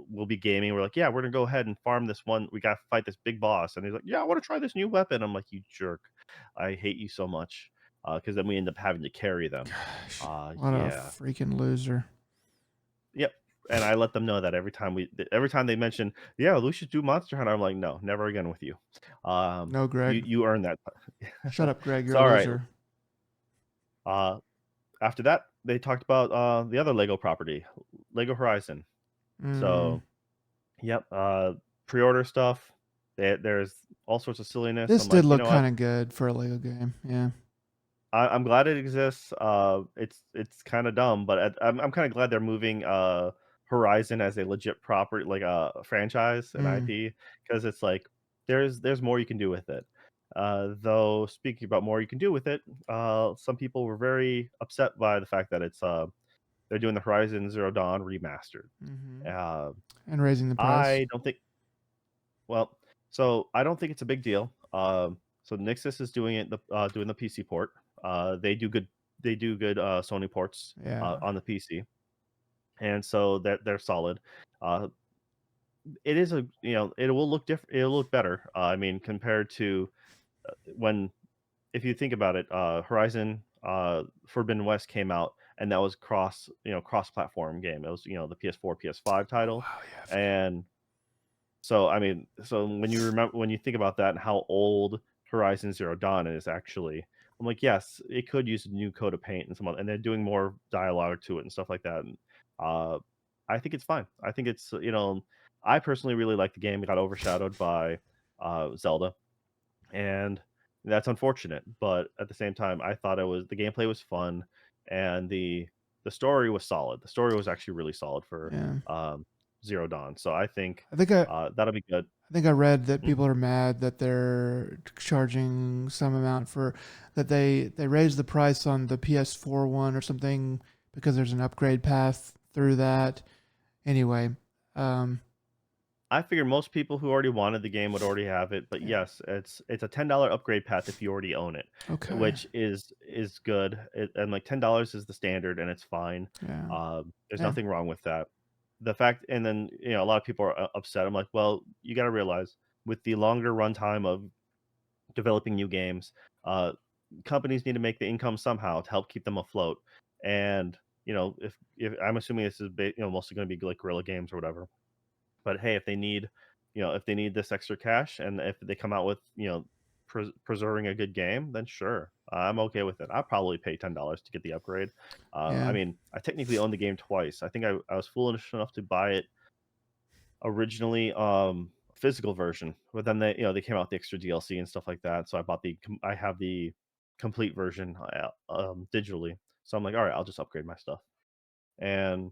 we'll be gaming. We're like, yeah, we're gonna go ahead and farm this one. We gotta fight this big boss, and he's like, yeah, I want to try this new weapon. I'm like, you jerk, I hate you so much. Because then we end up having to carry them. Gosh, what a Yeah, freaking loser. yep. And I let them know that every time they mention, yeah, we should do Monster Hunter. I'm like, no, never again with you. No, You Greg. you earned that. Shut up, Greg. You're So a all right. loser. Uh, After that, they talked about the other Lego property, Lego Horizon. Mm. So, yep. pre-order stuff. There's all sorts of silliness. This I'm did like, you look know what? kind of good for a Lego game. Yeah. I'm glad it exists. It's kind of dumb, but I'm kind of glad they're moving Horizon as a legit property, like a franchise, an Mm, IP, because it's like there's more you can do with it. Though speaking about more you can do with it, some people were very upset by the fact that it's they're doing the Horizon Zero Dawn remastered. hmm Uh, And raising the price. I don't think well, so I don't think it's a big deal. So Nixxes is doing the PC port. They do good. They do good Sony ports Yeah. on the PC, and so they're solid. Uh, it is a it will look different. It'll look better. I mean, compared to when if you think about it, Horizon Forbidden West came out, and that was cross platform game. It was the PS4 PS5 Oh title, wow. Yeah. I forgot. and so, I mean, so when you think about that and how old Horizon Zero Dawn is actually, I'm like, yes, it could use a new coat of paint and and they're doing more dialogue to it and stuff like that. And uh, I think it's fine. I think it's I personally really like the game. It got overshadowed by Zelda, and that's unfortunate. But at the same time, I thought the gameplay was fun, and the story was solid. The story was actually really solid for Yeah. Zero Dawn. So I think I think I. that'll be good. I think I read that Mhm. people are mad that they're charging some amount for that they raised the price on the PS4 one or something because there's an upgrade path through that. Anyway, um, I figure most people who already wanted the game would already have it, but yeah. yes, it's a $10 upgrade path if you already own it, Okay. which is good. And like $10 is the standard, and it's fine. Yeah. There's Yeah. nothing wrong with that. The fact, and then a lot of people are upset. I'm like, well, you got to realize with the longer runtime of developing new games, uh, companies need to make the income somehow to help keep them afloat. And if I'm assuming this is mostly going to be like Guerrilla Games or whatever, but hey, if they need, if they need this extra cash, and if they come out with, preserving a good game, then sure, I'm okay with it. I'll probably pay $10 to get the upgrade. I Yeah. mean, I technically own the game twice. I think I was foolish enough to buy it originally, physical version, but then they came out with the extra DLC and stuff like that. So I have the complete version digitally. So I'm like, all right, I'll just upgrade my stuff. And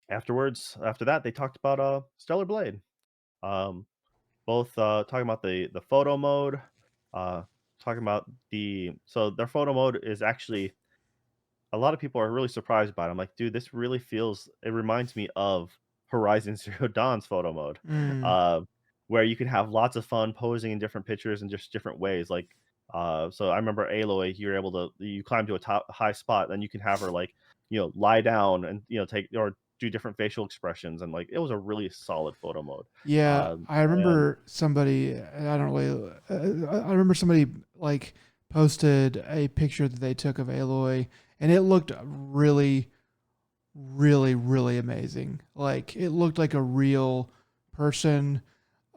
after that, they talked about Stellar Blade. Um, both talking about the photo mode, uh, talking about their photo mode is actually a lot of people are really surprised by it. I'm like, dude, this really feels. It reminds me of Horizon Zero Dawn's photo mode, Mm. uh, where you can have lots of fun posing in different pictures in just different ways. Like, so I remember Aloy, you climb to a high spot, then you can have her like, lie down and take or do different facial expressions, and like it was a really solid photo mode. Yeah, I And remember somebody. I don't really. I remember somebody like posted a picture that they took of Aloy, and it looked really, really, really amazing. Like it looked like a real person,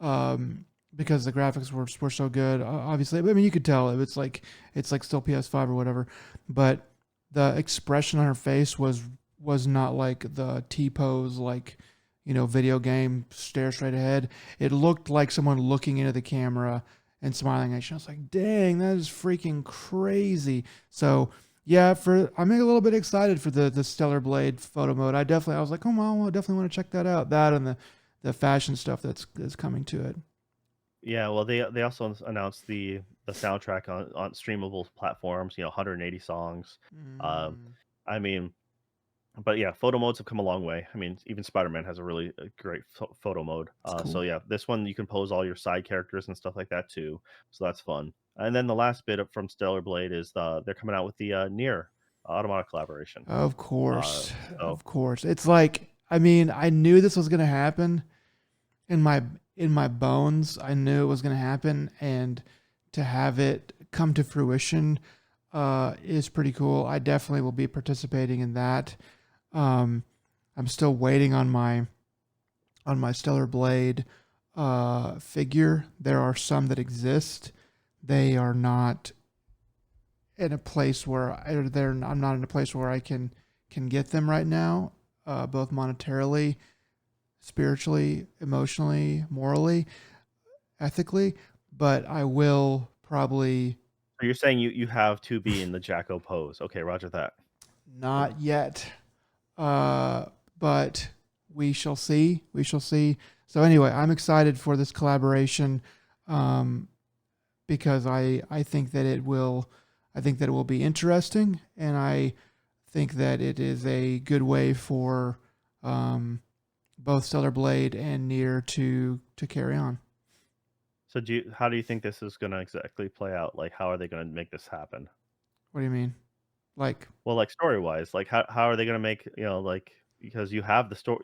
because the graphics were so good. Obviously, I mean you could tell it's like still PS5 or whatever, but the expression on her face was not like the T pose like video game stare straight ahead. It looked like someone looking into the camera and smiling at you. I was like, dang, that is freaking crazy. So yeah, I'm a little bit excited for the Stellar Blade photo mode. I was like, oh well, I definitely want to check that out. That and the fashion stuff that's coming to it. yeah, well, they also announced the soundtrack on streamable platforms. 180 songs. Um, Mm, I mean, but yeah, photo modes have come a long way. I mean, even Spider-Man has a really great photo mode. it's So cool. yeah, this one you can pose all your side characters and stuff like that too. So that's fun. And then the last bit from Stellar Blade is they're coming out with the Near Automata collaboration. Of Uh, course, so of course. It's like I mean, I knew this was gonna happen in my bones. I knew it was gonna happen, and to have it come to fruition is pretty cool. I definitely will be participating in that. Um, I'm still waiting on my Stellar Blade figure. There are some that exist. They are not in a place where I'm not in a place where I can get them right now, both monetarily. spiritually, emotionally, morally, ethically, but I will probably So you're saying you have 2B in the Jacko pose. Okay, roger that. not yet. Uh, but we shall see. We shall see. So anyway, I'm excited for this collaboration um, because I think that it will be interesting, and I think that it is a good way for um, both Stellar Blade and Nier to carry on. So how do you think this is gonna exactly play out? Like, how are they gonna make this happen? What do you mean? Like, Well, like story wise, like how are they gonna make like because you have the story,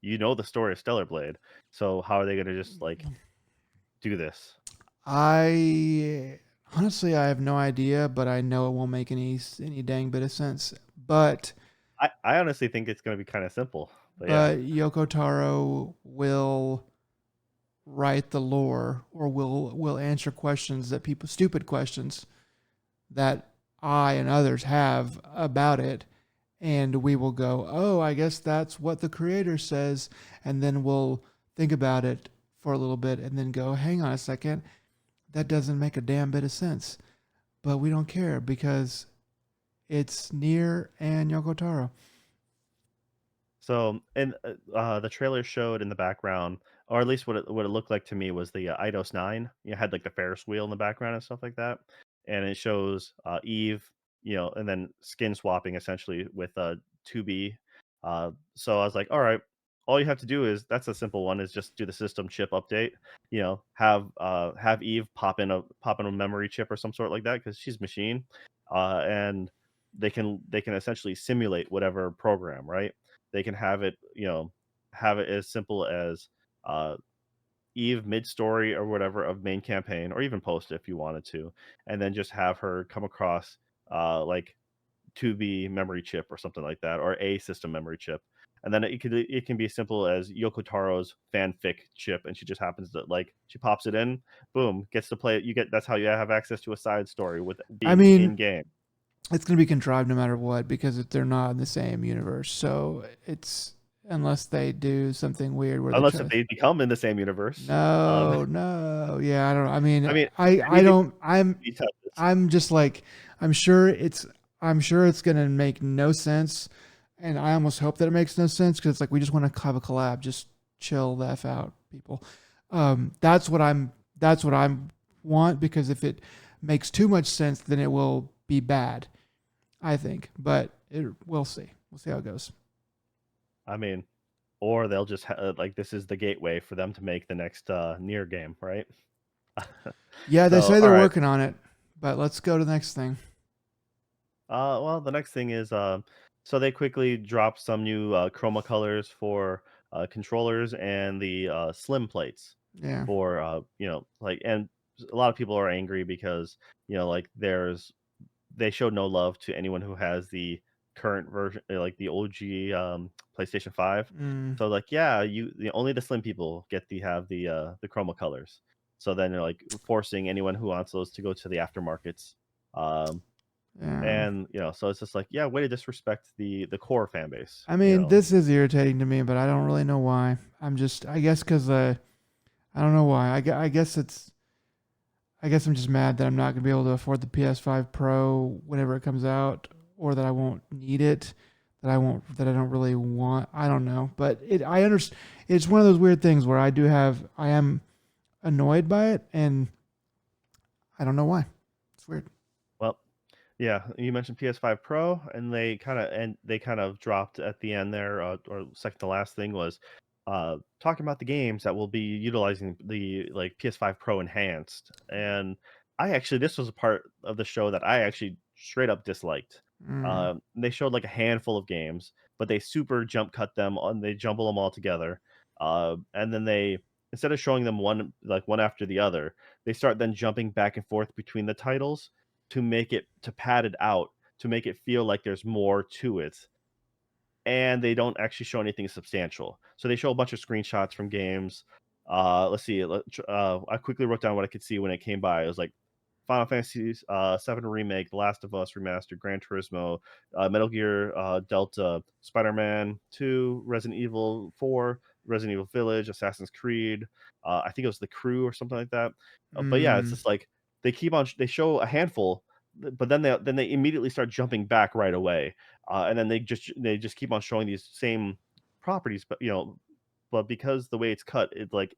you know the story of Stellar Blade, so how are they gonna just like do this? I honestly I have no idea, but I know it won't make any dang bit of sense. I honestly think it's gonna be kind of simple, but yeah. But Yoko Taro will write the lore or will answer questions that people stupid questions that I and others have about it, and we will go, "Oh, I guess that's what the creator says." And then we'll think about it for a little bit and then go, "Hang on a second. That doesn't make a damn bit of sense." But we don't care because it's Nier and Yoko Taro. So, and the trailer showed in the background, or at least what it looked like to me was the Eidos 9. You had like the Ferris wheel in the background and stuff like that, and it shows Eve, and then skin swapping essentially with 2B. So I was like, all right, all you have to do is that's a simple one is just do the system chip update. Have Eve pop in a memory chip or some sort like that because she's machine, and they can essentially simulate whatever program, right? They can have it as simple as uh, Eve mid story or whatever of main campaign, or even post if you wanted to, and then just have her come across like 2B memory chip or something like that, or a system memory chip. And then it can be as simple as Yoko Taro's fanfic chip, and she just happens to like she pops it in, boom, gets to play it. That's how you have access to a side story with I being mean, in game. it's going to be contrived no matter what because they're not in the same universe. So it's unless they do something weird where they Unless try if to. they become in the same universe. No, no, yeah, I don't know. I mean, I mean, I anything don't. he touches. I'm just like, I'm sure it's, I'm sure it's going to make no sense, and I almost hope that it makes no sense because it's like we just want to have a collab. Just chill the f out, people. That's what I'm want because if it makes too much sense, then it will be bad. I think, but we'll see. We'll see how it goes. I mean, or they'll just like this is the gateway for them to make the next near game, right? Yeah, they So, say all they're right. working on it, but let's go to the next thing. Well, the next thing is so they quickly dropped some new chroma colors for controllers and the slim plates Yeah. for like, and a lot of people are angry because like they showed no love to anyone who has the current version, like the OG PlayStation 5. Mm, So like, yeah, only the slim people get to have the chroma colors. So then they're like forcing anyone who wants those to go to the aftermarkets. Um, yeah. and so it's just like, yeah, way to disrespect the core fan base. I mean, this is irritating to me, but I don't really know why. I guess, because I don't know why. I guess I'm just mad that I'm not gonna be able to afford the PS5 Pro whenever it comes out, or that I won't need it, that I don't really want. I don't know, but I understand. It's one of those weird things where I am annoyed by it, and I don't know why. It's weird. Well, yeah, you mentioned PS5 Pro, and they kind of dropped at the end there, or second to last thing was talking about the games that will be utilizing the like PS5 Pro enhanced. And this was a part of the show that I actually straight up disliked. Mm, They showed like a handful of games, but they super jump cut them on. They jumble them all together, and then they instead of showing them one after the other, they start then jumping back and forth between the titles to pad it out, to make it feel like there's more to it, and they don't actually show anything substantial. So they show a bunch of screenshots from games. Let's see. I quickly wrote down what I could see when it came by. It was like Final Fantasy 7 Remake, The Last of Us Remastered, Gran Turismo, Metal Gear Delta, Spider-Man 2, Resident Evil 4, Resident Evil Village, Assassin's Creed. I think it was The Crew or something like that. But yeah, it's Mm, just like they show a handful, but then they immediately start jumping back right away, and then they just keep on showing these same properties, but but because the way it's cut, it like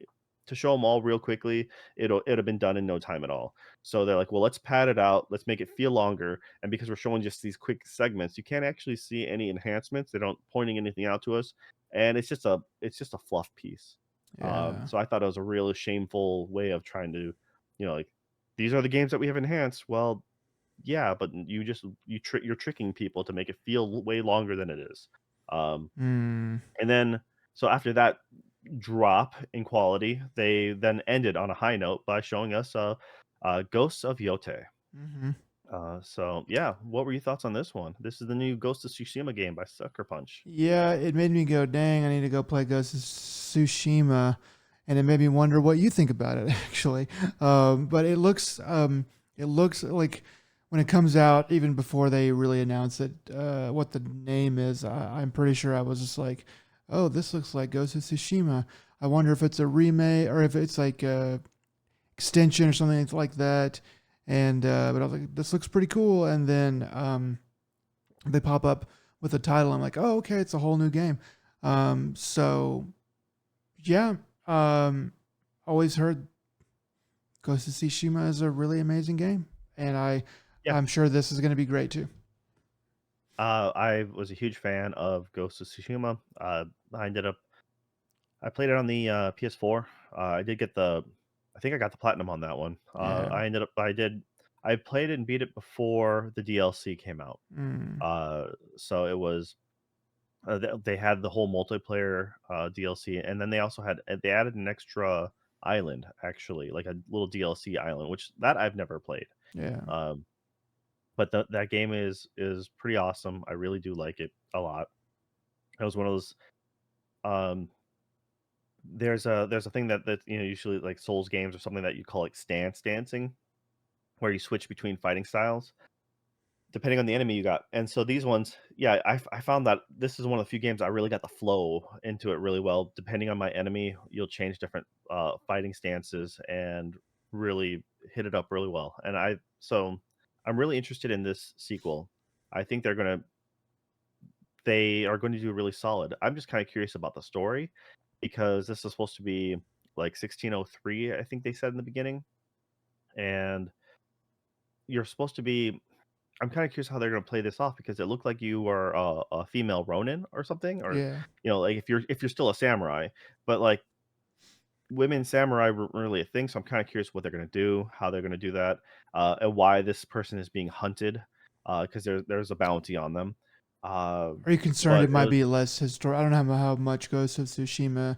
to show them all real quickly, it'd have been done in no time at all. So they're like, well, let's pad it out, let's make it feel longer, and because we're showing just these quick segments, you can't actually see any enhancements. They don't pointing anything out to us, and it's just a fluff piece. yeah. So I thought it was a really shameful way of trying to, like these are the games that we have enhanced. Well, yeah, but you're tricking people to make it feel way longer than it is. Um, Mm, and then so after that drop in quality, they then ended on a high note by showing us Ghosts of Yote. mhm. So yeah, what were your thoughts on this one? This is the new Ghost of Tsushima game by Sucker Punch. Yeah, it made me go, dang, I need to go play Ghost of Tsushima, and it made me wonder what you think about it, actually. But it looks like when it comes out, even before they really announce it, what the name is, I'm pretty sure I was just like, oh, this looks like Ghost of Tsushima. I wonder if it's a remake or if it's like a extension or something like that. And but I was like, this looks pretty cool. And then they pop up with a title. I'm like, oh, okay, it's a whole new game. So yeah, always heard Ghost of Tsushima is a really amazing game, and Yeah, I'm sure this is going to be great too. I was a huge fan of Ghost of Tsushima. I played it on the PS4. I did get I think I got the platinum on that one. Yeah. I played and beat it before the DLC came out. Mm, So it was they had the whole multiplayer DLC, and then they added an extra island, actually, like a little DLC island, which that I've never played. yeah. Um, but that game is pretty awesome. I really do like it a lot. It was one of those. Um, there's a thing that usually like Souls games or something that you call like stance dancing, where you switch between fighting styles depending on the enemy you got. And so these ones, yeah, I found that this is one of the few games I really got the flow into it really well. Depending on my enemy, you'll change different fighting stances and really hit it up really well. So I'm really interested in this sequel. I think they are going to do really solid. I'm just kind of curious about the story because this is supposed to be like 1603, I think they said in the beginning, and you're supposed to be. I'm kind of curious how they're going to play this off because it looked like you were a female Ronin or something, or Yeah. like if you're still a samurai, but like women samurai weren't really a thing. So I'm kind of curious what they're going to do, how they're going to do that, and why this person is being hunted, because there's a bounty on them. Uh, Are you concerned but it might be less historical? I don't know how much Ghost of Tsushima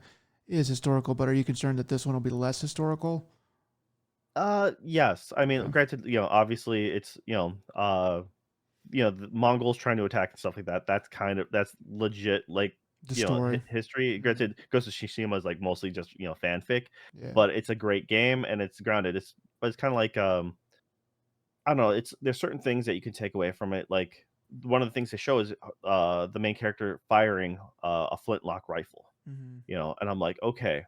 is historical, but are you concerned that this one will be less historical? yes, I mean, Yeah. granted, obviously it's the Mongols trying to attack and stuff like that. That's legit, like, The story. history. Mm, Granted, Ghost of Tsushima is like mostly just fanfic, yeah. but it's a great game and it's grounded. But it's kind of like I don't know. There's certain things that you can take away from it. Like one of the things they show is the main character firing a flintlock rifle. Hmm. And I'm like, okay,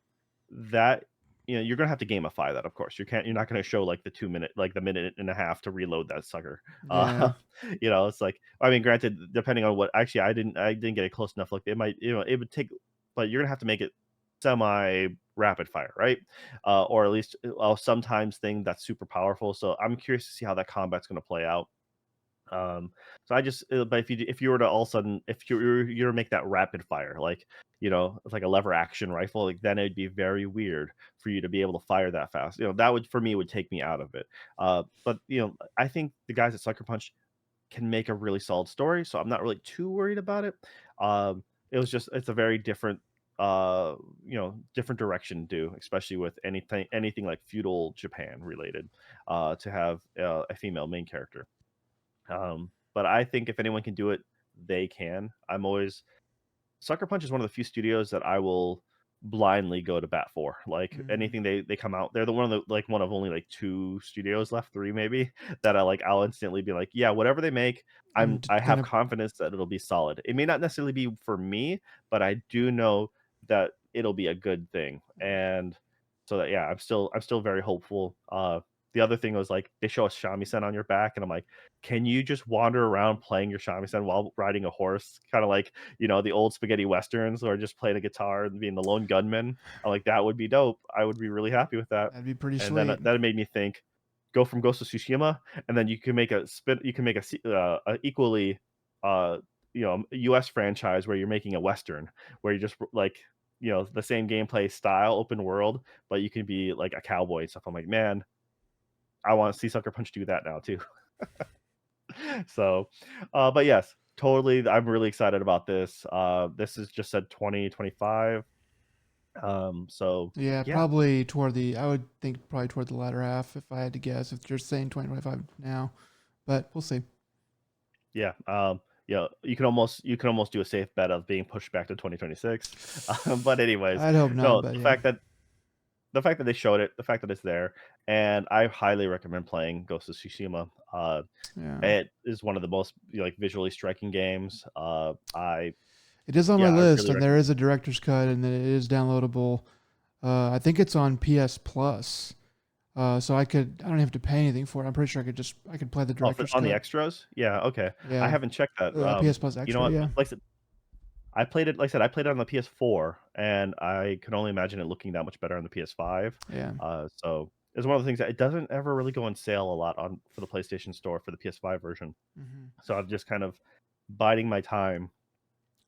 that you're gonna have to gamify that, of course. You're not gonna show like the minute and a half to reload that sucker. Yeah. It's like, I mean, granted, depending on what, actually I didn't get it close enough. Like it might, it would take, but you're gonna have to make it semi rapid fire, right? Or at least sometimes thing that's super powerful. So I'm curious to see how that combat's gonna play out. um, so I just, but if you were to all of a sudden, if you were to make that rapid fire, like it's like a lever action rifle, like then it'd be very weird for you to be able to fire that fast. That would for me would take me out of it. But I think the guys at Sucker Punch can make a really solid story, so I'm not really too worried about it. It's a very different, different direction to do, especially with anything like feudal Japan related, to have a female main character. But I think if anyone can do it, they can. Sucker Punch is one of the few studios that I will blindly go to bat for. Like Mm. anything they come out, they're the one of only like two studios left, three maybe, that I'll instantly be like, yeah, whatever they make, I have Gonna confidence that it'll be solid. It may not necessarily be for me, but I do know that it'll be a good thing. And so that yeah, I'm still very hopeful. The other thing was like they show a shamisen on your back, and I'm like, can you just wander around playing your shamisen while riding a horse? Kind of like the old spaghetti westerns, or just playing a guitar and being the lone gunman. I'm like, that would be dope. I would be really happy with that. That'd be pretty And then sweet. that made me think, go from Ghost of Tsushima, and then you can make a spin. You can make a equally uh US franchise where you're making a western where you just like the same gameplay style, open world, but you can be like a cowboy and stuff. I'm like, man, I want to see Sucker Punch do that now too. So, but yes, totally. I'm really excited about this. This is just said 2025. So Yeah, yeah, probably toward the. I would think probably toward the latter half, if I had to guess. If you're saying 2025 now, but we'll see. yeah, you can almost do a safe bet of being pushed back to 2026. But anyways, I'd hope not, no, but the yeah, fact that they showed it, the fact that it's there, and I highly recommend playing Ghost of Tsushima. yeah. It is one of the most like visually striking games. I It is on my Yeah, I list, really and there recommend. is a director's cut, and it is downloadable. I think it's on PS Plus, so I don't have to pay anything for it. I'm pretty sure I could play the Oh, director's on the cut. extras? Yeah, okay. I Yeah, haven't checked that. PS Plus You know extra. what? Yeah, Like I said, I played it. Like I said, I played it on the PS4, and I can only imagine it looking that much better on the PS5. yeah. So it's one of the things that it doesn't ever really go on sale a lot on for the PlayStation Store for the PS5 version. Hmm. So I'm just kind of biding my time.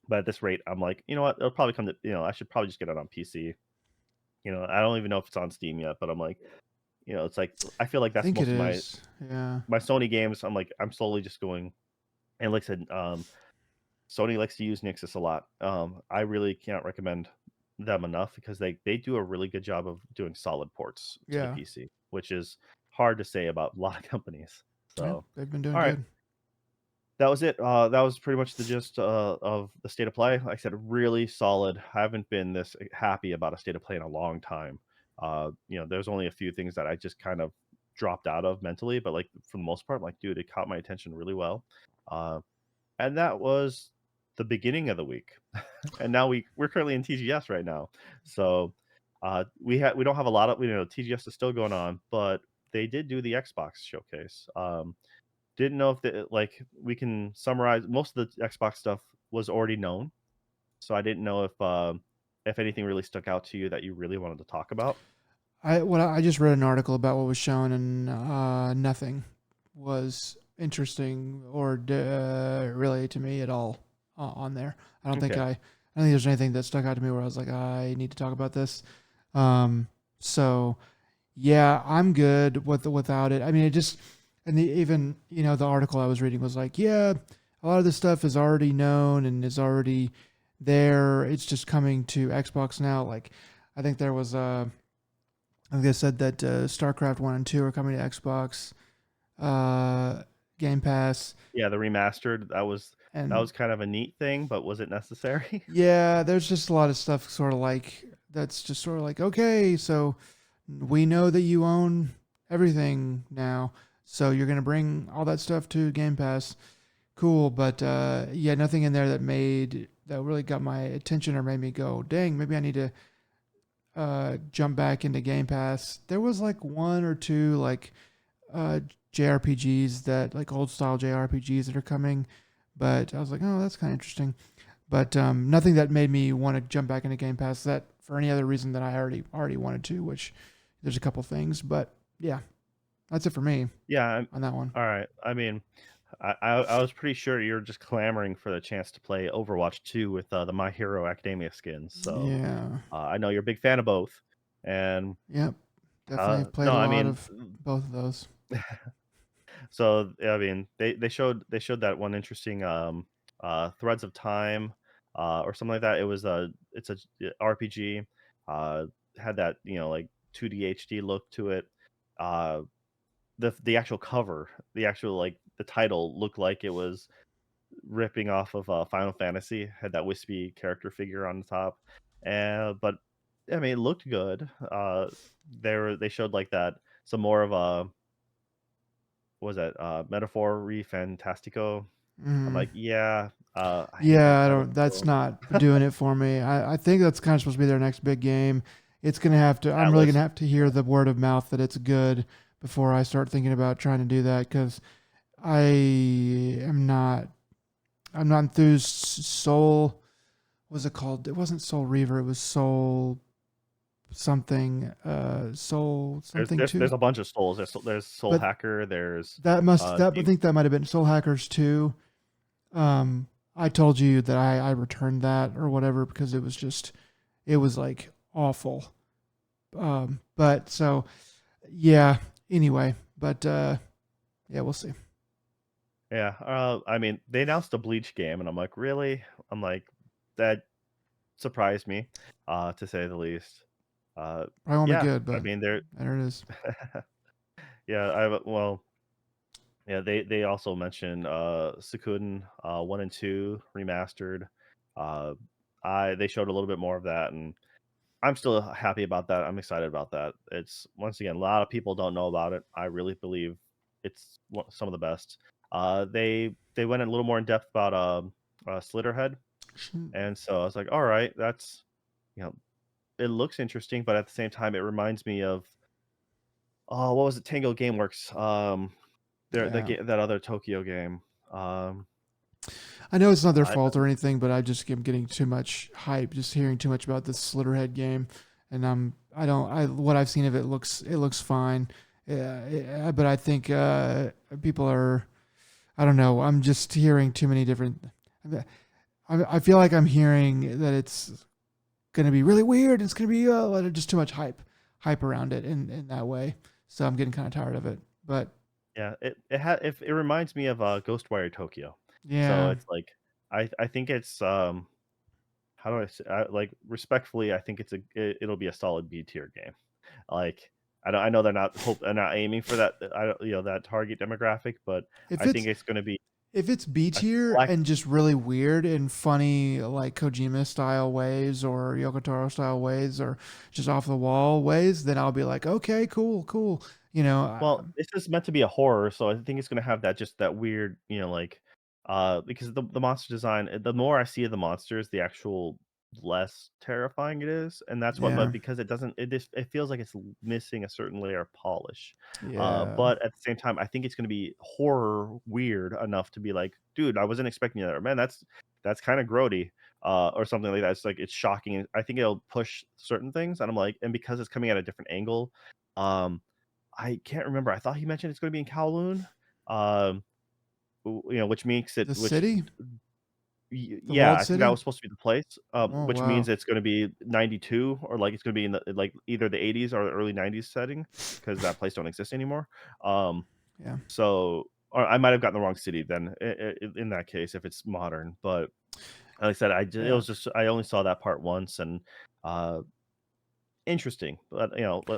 But at this rate, I'm like, you know what? It'll probably come to, I should probably just get it on PC. I don't even know if it's on Steam yet, but I'm like, it's like I feel like I that's think it most of my is. Yeah, my Sony games. I'm like, I'm slowly just going, and like I said, Sony likes to use Nixus a lot. I really can't recommend them enough because they do a really good job of doing solid ports to the yeah, PC, which is hard to say about a lot of companies. yeah. So, They've been doing all right, good. that was it. That was pretty much the gist of the state of play. Like I said, really solid. I haven't been this happy about a state of play in a long time. There's only a few things that I just kind of dropped out of mentally, but like for the most part, I'm like, dude, it caught my attention really well. Uh, and that was the beginning of the week. And now we're currently in TGS right now. So we don't have a lot of TGS is still going on, but they did do the Xbox showcase. Didn't know if like we can summarize most of the Xbox stuff was already known. So I didn't know if anything really stuck out to you that you really wanted to talk about. I just read an article about what was shown, and nothing was interesting or related to me at all on there. Okay. I don't think there's anything that stuck out to me where I was like, I need to talk about this. Um, so yeah, I'm good without it. I mean, even the article I was reading was like, yeah, a lot of this stuff is already known and is already there. It's just coming to Xbox now. Like, I think there was I think they said that StarCraft 1 and 2 are coming to Xbox, uh, Game Pass, Yeah, the remastered, that and was kind of a neat thing, but was it necessary? yeah, there's just a lot of stuff sort of like that's just sort of like, okay, so we know that you own everything now, so you're gonna bring all that stuff to Game Pass. Cool, but yeah, nothing in there that really got my attention or made me go, dang, maybe I need to jump back into Game Pass. There was like one or two like uh, JRPGs that like old style JRPGs that are coming, but I was like, oh, that's kind of interesting. But nothing that made me want to jump back into Game Pass that for any other reason than I already wanted to. Which there's a couple things, but yeah, that's it for me Yeah, on that one. all right. I mean, I was pretty sure you're just clamoring for the chance to play Overwatch 2 with the My Hero Academia skins. So Yeah, I know you're a big fan of both, and yep, definitely played no, a I lot mean, of both of those. so I mean, they showed that one interesting Threads of Time or something like that. It's a RPG, uh, had that like 2D HD look to it. Uh, the actual cover, the actual like the title looked like it was ripping off of Final Fantasy. Had that wispy character figure on the top, and but I mean, it looked good. They showed like that some more of a what was that Metaphor Fantastico. I'm Mm, like, yeah. I hate Yeah, that I kind of don't. That's world. not doing it for me. I think that's kind of supposed to be their next big game. It's gonna have to. I'm really gonna Atlas. have to hear the word of mouth that it's good before I start thinking about trying to do that because I am not. I'm not enthused. Soul. What was it called? It wasn't Soul Reaver. It was Soul something. Soul There's something there's two. there's a bunch of souls. There's Soul But Hacker. There's that must. That I Deep. think that might have been Soul Hackers two. I told you that I returned that or whatever because it was just it was like awful. But so yeah. Anyway, but yeah, we'll see. Yeah. I mean, they announced a Bleach game, and I'm like, really? I'm like, that surprised me, to say the least. Uh, Probably won't be yeah. good, I but mean, they're there it is. yeah. Well, yeah. They also mentioned Suikoden 1 and 2 remastered. Uh, I They showed a little bit more of that, and I'm still happy about that. I'm excited about that. It's once again, a lot of people don't know about it. I really believe it's some of the best. They went a little more in depth about Slitterhead, and so I was like, all right, that's you know, it looks interesting, but at the same time, it reminds me of what was it, Tango GameWorks? Yeah. That other Tokyo game. Um, I know it's not their I fault or anything, but I just am getting too much hype, just hearing too much about this Slitterhead game, and I don't I what I've seen of it looks fine, but I think people are I don't know I'm just hearing too many different. I feel like I'm hearing that it's going to be really weird. It's going to be just too much hype around it in that way. So I'm getting kind of tired of it. But Yeah, it reminds me of Ghostwire Tokyo. So yeah, it's like I think it's how do I say, like respectfully, I think it'll be a solid B tier game. Like I know they're not aiming for that I don't that target demographic, but if I think it's it's going to be if it's B a tier select. and just really weird and funny, like Kojima style ways or Yoko Taro style ways or just off the wall ways, then I'll be like, okay, cool, cool. You know, Well, this is meant to be a horror, so I think it's going to have that weird, like because the monster design, the more I see of the monsters, the actual less terrifying it is, and that's what yeah, but because it feels like it's missing a certain layer of polish. yeah, But at the same time, I think it's going to be horror weird enough to be like, dude, I wasn't expecting that. Or, man, that's kind of grody. Or something like that. It's like it's shocking. I think it'll push certain things, and I'm like, and because it's coming at a different angle, um, I can't remember. I thought he mentioned it's gonna be in Kowloon, um, which makes it the which city, the yeah, walled I think that city. was supposed to be the place, Oh which wow, means it's gonna be 92 or, like, it's gonna be in the like, either the 80s or the early 90s setting because that place don't exist anymore, yeah. or I might have gotten the wrong city then in that case if it's modern, but like I said, it Yeah. was just I only saw that part once and, uh interesting, but,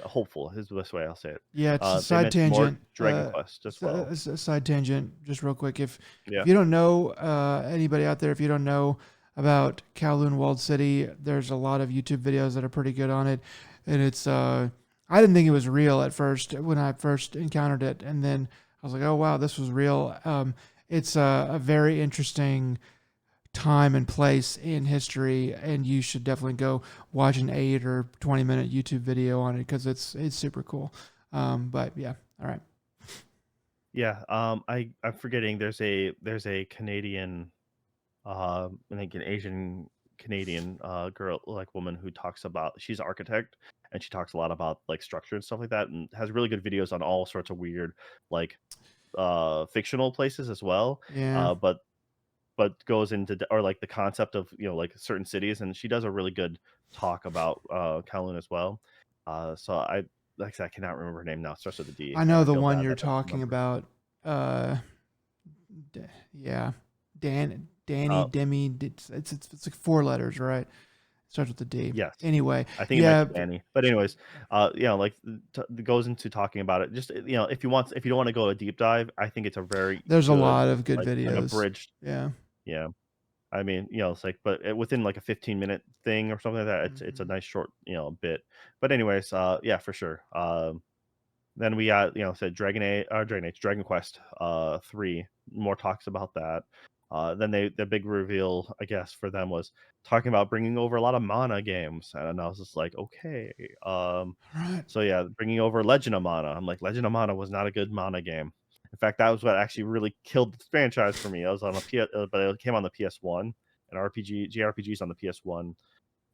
hopeful is the best way I'll say it. Yeah, it's a They side mentioned more tangent. Dragon Quest as well. It's a side tangent, just real quick. If Yeah. you don't know anybody out there, if you don't know about Kowloon Walled City, there's a lot of YouTube videos that are pretty good on it, and it's I didn't think it was real at first when I first encountered it, and then I was like, oh wow, this was real. It's a very interesting time and place in history, and you should definitely go watch an 8 or 20 minute YouTube video on it because it's super cool. But yeah, all right. Yeah, I'm forgetting there's a Canadian, I think an Asian Canadian, girl, like, woman who talks about she's an architect, and she talks a lot about, like, structure and stuff like that, and has really good videos on all sorts of weird, like, fictional places as well, Yeah, but goes into or like the concept of like certain cities, and she does a really good talk about Kowloon as well. So like I said, I cannot remember her name now. It starts with a D, I and know I the feel one bad you're that I don't talking remember. about. Uh, yeah, Danny, Uh, Demi. It's like 4 letters, right? Starts with the D. yes, Anyway, I think it might yeah, be Danny. But anyways, like goes into talking about it. Just if you don't want to go a deep dive, I think it's a very there's a good lot of good like an videos. abridged. Yeah. Yeah, I mean, it's like, but within like a 15-minute thing or something like that, it's a Hmm. nice short, bit. But anyways, yeah, for sure. Then we got, said Dragon Age, Dragon Quest, 3. More talks about that. Then the big reveal, I guess, for them was talking about bringing over a lot of Mana games, and I was just like, okay. Right. So yeah, bringing over Legend of Mana. I'm like, Legend of Mana was not a good Mana game. In fact, that was what actually really killed the franchise for me. I was on but it came on the PS1, and JRPGs on the PS1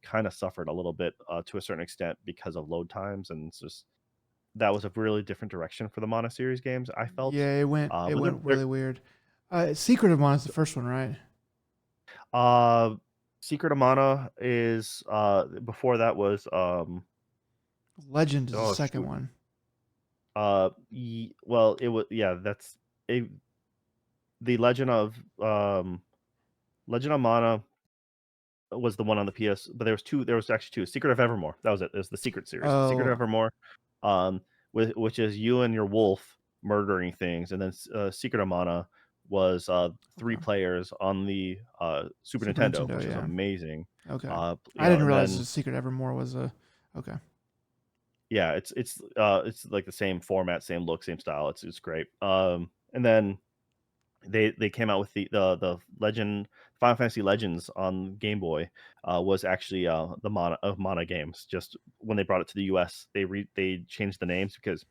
kind of suffered a little bit to a certain extent because of load times, and it's just that was a really different direction for the Mana series games, I felt. Yeah, it But went they're really weird. Secret of Mana is the first one, right? uh, Secret of Mana is before that was Legend is the oh second shoot one. well it was yeah that's a the Legend of Mana was the one on the PS, but there was actually two. Secret of Evermore. That was it. It was the Secret series. Secret of Oh, Evermore, which is you and your wolf murdering things, and then Secret of Mana was three okay. players on the Super Super Nintendo, Nintendo, which is yeah. amazing. Okay. I didn't And realize the then Secret Evermore was a. Okay. yeah, it's like the same format, same look, same style. It's great. And then they came out with the Legend Final Fantasy Legends on Game Boy, was actually, the Mana games. Just when they brought it to the US, they changed the names because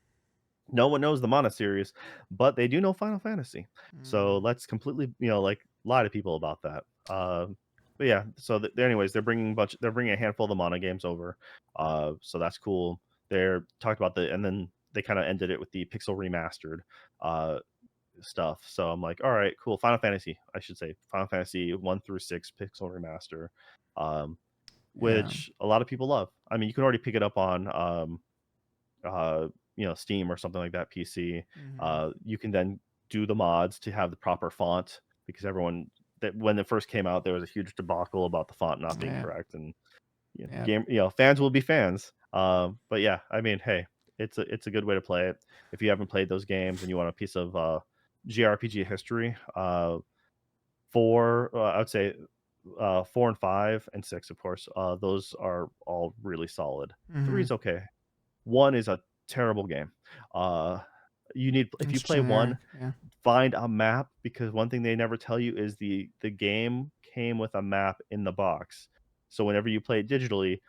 no one knows the Mana series, but they do know Final Fantasy. So Mm, let's completely, like, lie to people about that. But yeah, so anyways, they're bringing a handful of the Mana games over, so that's cool. They're talked about and then they kind of ended it with the Pixel remastered, uh, stuff. So I'm like, all right, cool. Final Fantasy, I should say, Final Fantasy 1 through 6 Pixel remaster, um, yeah. which a lot of people love. I mean, you can already pick it up on uh, Steam or something like that, PC. Hmm. You can then do the mods to have the proper font because everyone that when it first came out, there was a huge debacle about the font not being Yeah. correct, and Yeah. fans will be fans. But yeah, I mean, hey, it's a good way to play it if you haven't played those games and you want a piece of JRPG history. I would say 4 and 5 and 6, of course. Those are all really solid. Hmm. Three's okay. One is a terrible game. Uh, if you It's play generic. one, Yeah. find a map because one thing they never tell you is the game came with a map in the box. So whenever you play it digitally,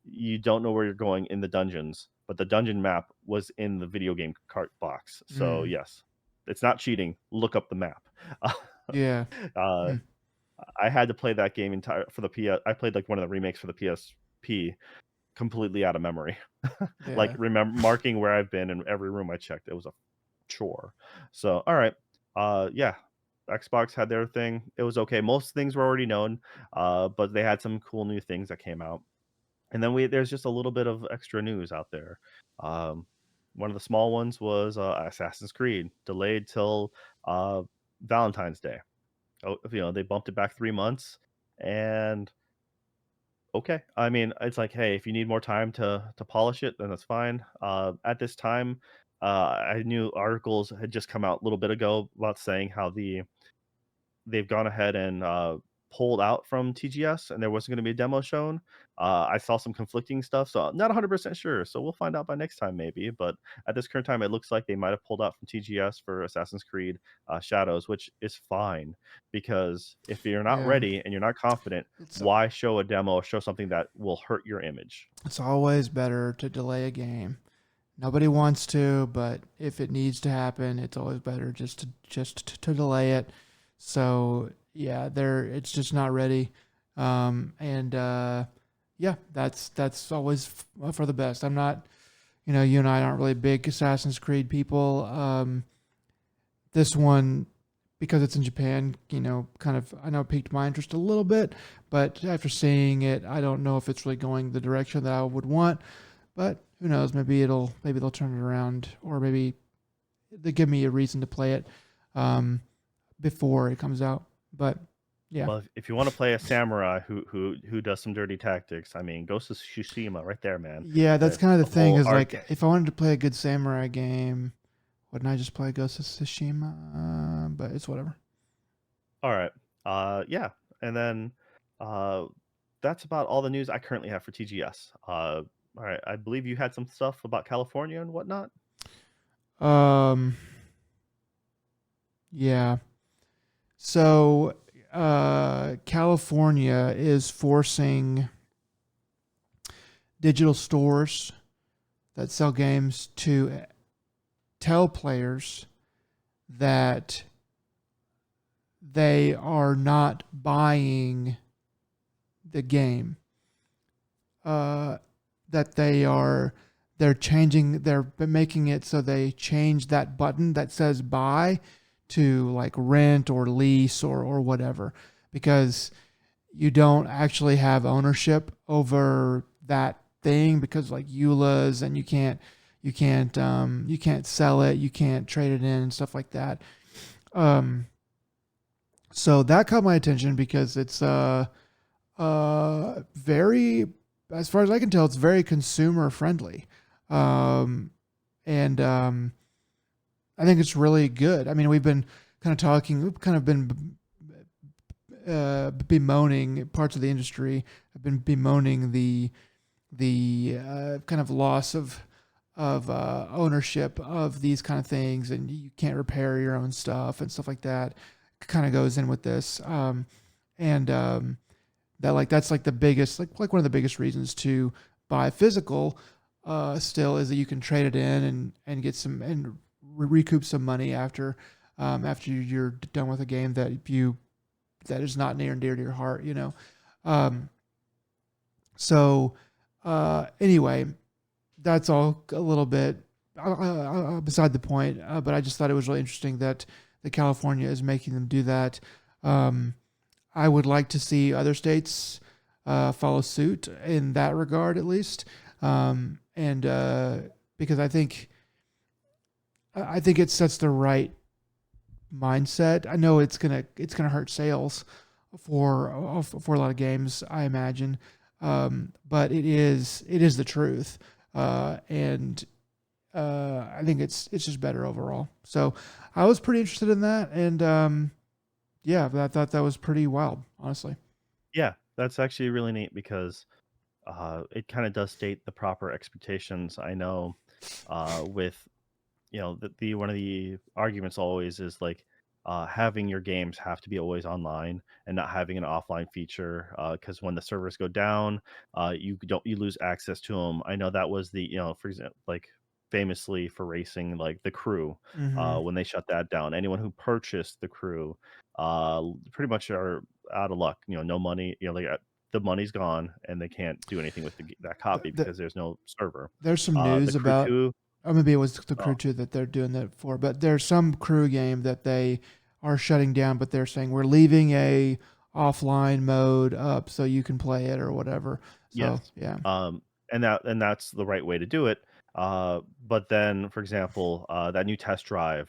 you don't know where you're going in the dungeons, but the dungeon map was in the video game cart box. So Mm, yes, it's not cheating. Look up the map. yeah. uh, Mm, I had to play that game entire for the PS. I played like one of the remakes for the PSP completely out of memory. Like yeah. remember marking where I've been in every room I checked. It was a chore. So all right, yeah. Xbox had their thing. It was okay. Most things were already known, but they had some cool new things that came out. And then there's just a little bit of extra news out there. Um, one of the small ones was Assassin's Creed delayed till uh, Valentine's Day. Oh, they bumped it back 3 months, and okay. I mean, it's like, hey, if you need more time to polish it, then that's fine. At this time, I knew articles had just come out a little bit ago about saying how they've gone ahead and pulled out from TGS, and there wasn't going to be a demo shown. I saw some conflicting stuff, so I'm not 100% sure. So we'll find out by next time, maybe. But at this current time, it looks like they might have pulled out from TGS for Assassin's Creed Shadows, which is fine because if you're not Yeah. ready and you're not confident, It's why show a demo or show something that will hurt your image? it's always better to delay a game. Nobody wants to, but if it needs to happen, it's always better just to delay it. So yeah, it's just not ready. And yeah, that's always for the best. I'm not, you and I aren't really big Assassin's Creed people. This one, because it's in Japan, kind of, I know it piqued my interest a little bit, but after seeing it, I don't know if it's really going the direction that I would want. But who knows? Maybe they'll turn it around, or maybe they give me a reason to play it before it comes out. But yeah, Well, if you want to play a samurai who does some dirty tactics, I mean, Ghost of Tsushima, right there, man. yeah, that's The kind of the the thing. whole Is arc. like, if I wanted to play a good samurai game, wouldn't I just play Ghost of Tsushima? But it's whatever. All right. Yeah. And then uh, that's about all the news I currently have for TGS. All right. I believe you had some stuff about California and whatnot. Um, yeah. So California is forcing digital stores that sell games to tell players that they are not buying the game. Uh, that they're making it so they change that button that says buy to like rent or lease or whatever, because you don't actually have ownership over that thing, because like EULAs, and you can't sell it, you can't trade it in and stuff like that. Um, so that caught my attention because it's very, as far as I can tell, it's very consumer friendly. Um, and I think it's really good. I mean, we've kind of been bemoaning, parts of the industry have been bemoaning the kind of loss of ownership of these kind of things, and you can't repair your own stuff and stuff like that. Kind of goes in with this, and that like that's like the biggest, like one of the biggest reasons to buy physical still, is that you can trade it in and get some and recoup some money after you're done with a game that is not near and dear to your heart, you know. Um, so anyway, that's all a little bit beside the point. But I just thought it was really interesting that the California is making them do that. Um, I would like to see other states follow suit in that regard, at least, and because I think it sets the right mindset. I know it's gonna hurt sales for a lot of games, I imagine, but it is the truth, and I think it's just better overall. So I was pretty interested in that, and yeah, I thought that was pretty wild, honestly. Yeah, that's actually really neat because it kind of does state the proper expectations. I know with the one of the arguments always is like having your games have to be always online and not having an offline feature, because when the servers go down, you lose access to them. I know that was the, for example, like famously for racing, like the Crew, Hmm. when they shut that down, anyone who purchased the Crew pretty much are out of luck. No money, like the money's gone and they can't do anything with that copy The, because there's no server. there's some The news Crew about, 2. or maybe it was the Oh, Crew 2 that they're doing that for, but there's some Crew game that they are shutting down, but they're saying we're leaving a offline mode up so you can play it or whatever. So yes. yeah. Um, and that's the right way to do it. But then, for example, that new test drive,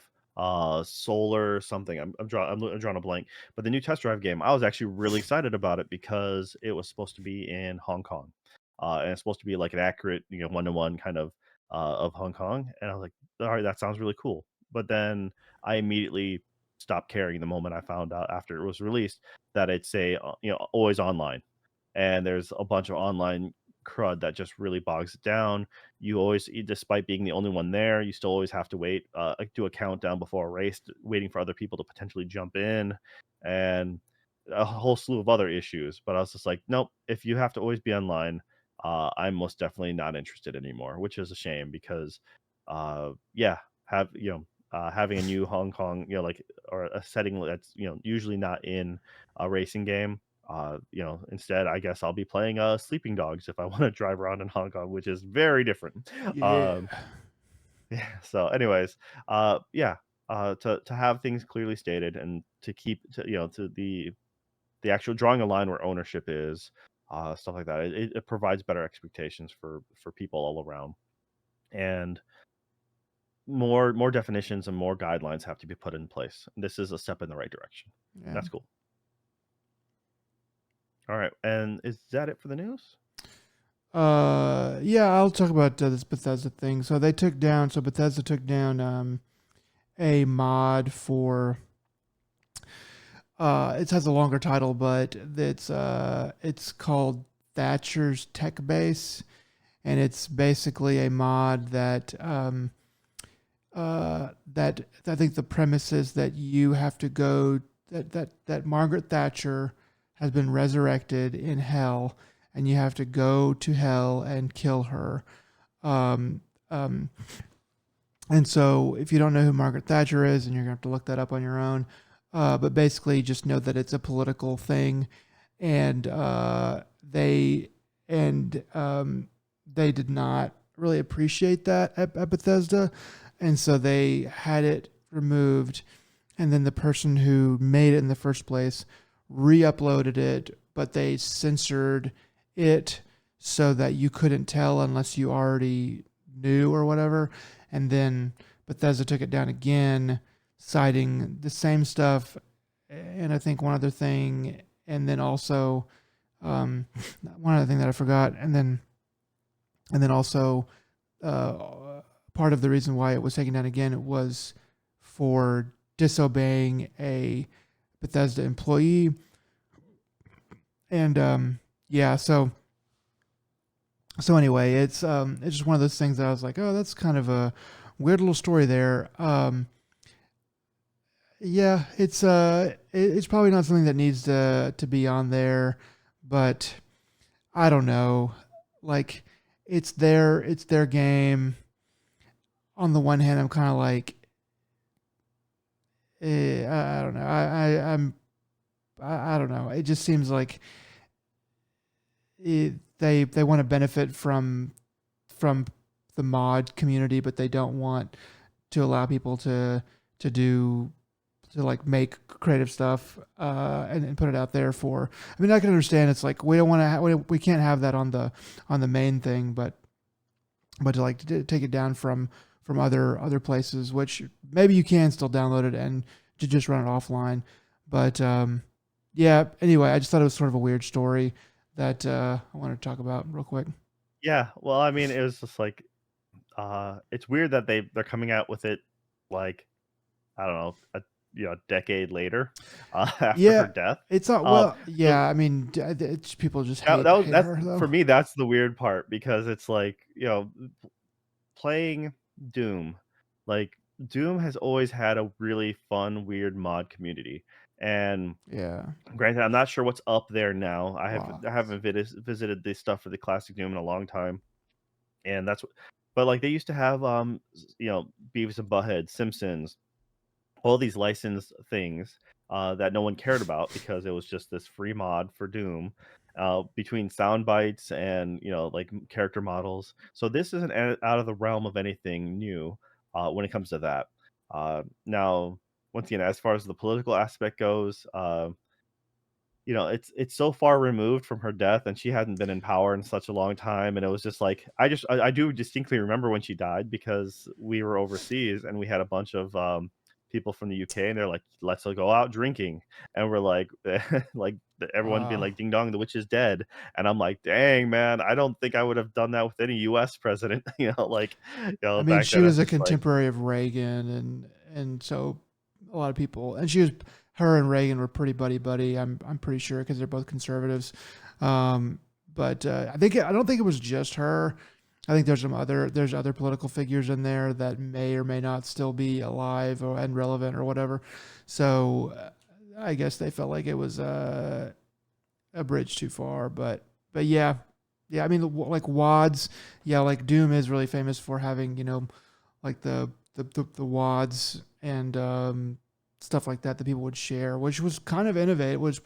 Solar something. I'm drawing a blank. But the new test drive game, I was actually really excited about it because it was supposed to be in Hong Kong, and it's supposed to be like an accurate, one to one kind of Hong Kong. And I was like, all right, that sounds really cool. But then I immediately stopped caring the moment I found out after it was released that it's always online, and there's a bunch of online crud that just really bogs it down. You always, despite being the only one there, you still always have to wait, do a countdown before a race, waiting for other people to potentially jump in, and a whole slew of other issues. But I was just like, nope. If you have to always be online, I'm most definitely not interested anymore, which is a shame because, yeah, having a new Hong Kong, like, or a setting that's usually not in a racing game. Instead, I guess I'll be playing Sleeping Dogs if I want to drive around in Hong Kong, which is very different. Yeah. Um, yeah. So, anyways, yeah, to have things clearly stated and to keep to the actual drawing a line where ownership is, stuff like that. It provides better expectations for people all around, and more definitions and more guidelines have to be put in place. This is a step in the right direction. Yeah. That's cool. All right, and is that it for the news? Yeah, I'll talk about this Bethesda thing. So Bethesda took down a mod for it has a longer title, but it's called Thatcher's Tech Base, and it's basically a mod that I think the premise is that you have to go that Margaret Thatcher has been resurrected in hell, and you have to go to hell and kill her. Um, um, and so, if you don't know who Margaret Thatcher is, and you're gonna have to look that up on your own, but basically, just know that it's a political thing, and and they did not really appreciate that at Bethesda, and so they had it removed, and then the person who made it in the first place re-uploaded it, but they censored it so that you couldn't tell unless you already knew or whatever. And then Bethesda took it down again, citing the same stuff, and I think one other thing, and then also um, one other thing that I forgot, and then also part of the reason why it was taken down again was for disobeying a Bethesda employee, and yeah, so anyway, it's just one of those things that I was like, oh, that's kind of a weird little story there. Yeah, it's probably not something that needs to be on there, but I don't know. Like, it's their game. On the one hand, I'm kind of like, I don't know. I don't know. It just seems like they want to benefit from the mod community, but they don't want to allow people to do to like make creative stuff and put it out there for. I mean, I can understand it's like we don't want to we can't have that on the main thing, but to like to take it down from other places, which maybe you can still download it and to just run it offline. But yeah. Anyway, I just thought it was sort of a weird story that I wanted to talk about real quick. Yeah, well, I mean, it was just like it's weird that they're coming out with it like I don't know, a decade later after her Yeah, death. it's not Uh, well. so Yeah, I mean, it's people just that was hate that's her though. for me. That's the weird part because it's like playing Doom, like Doom has always had a really fun, weird mod community, and Yeah, granted, I'm not sure what's up there now. I lots. haven't visited this stuff for the classic Doom in a long time, and but like they used to have Beavis and Butthead, Simpsons, all these licensed things that no one cared about because it was just this free mod for Doom. Between sound bites and like character models, so this isn't out of the realm of anything new when it comes to that. Now, once again, as far as the political aspect goes, it's so far removed from her death, and she hadn't been in power in such a long time, and it was just like I do distinctly remember when she died because we were overseas and we had a bunch of people from the UK, and they're like, "Let's go out drinking," and we're like, like everyone being Uh, like, "Ding dong, the witch is dead," and I'm like, "Dang man, I don't think I would have done that with any US president," I mean, back she then. I'm was a just like, contemporary of Reagan, and so a lot of people, and her and Reagan were pretty buddy buddy. I'm pretty sure because they're both conservatives. Um, but I don't think it was just her. I think there's other political figures in there that may or may not still be alive or and relevant or whatever. So I guess they felt like it was a bridge too far. But yeah, yeah. I mean, like WADs, yeah, like Doom is really famous for having like the WADs and stuff like that people would share, which was kind of innovative. Was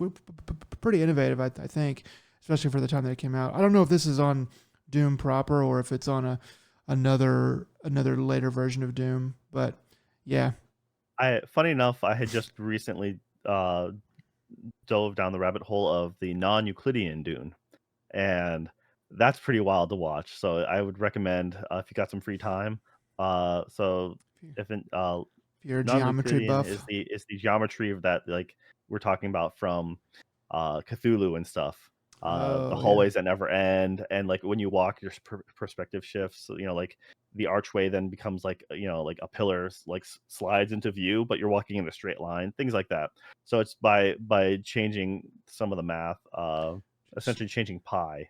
pretty innovative, I think, especially for the time that it came out. I don't know if this is on Doom proper or if it's on another later version of Doom, but yeah. I funny enough, I had just recently dove down the rabbit hole of the non-Euclidean Dune, and that's pretty wild to watch. So I would recommend if you got some free time. So if in, If you're a geometry non-Euclidean is buff, the geometry of that, like we're talking about from Cthulhu and stuff. The oh yeah, hallways that never end, and like when you walk, your perspective shifts. So, like the archway then becomes like like a pillar like slides into view, but you're walking in a straight line. Things like that. So it's by changing some of the math, essentially changing pi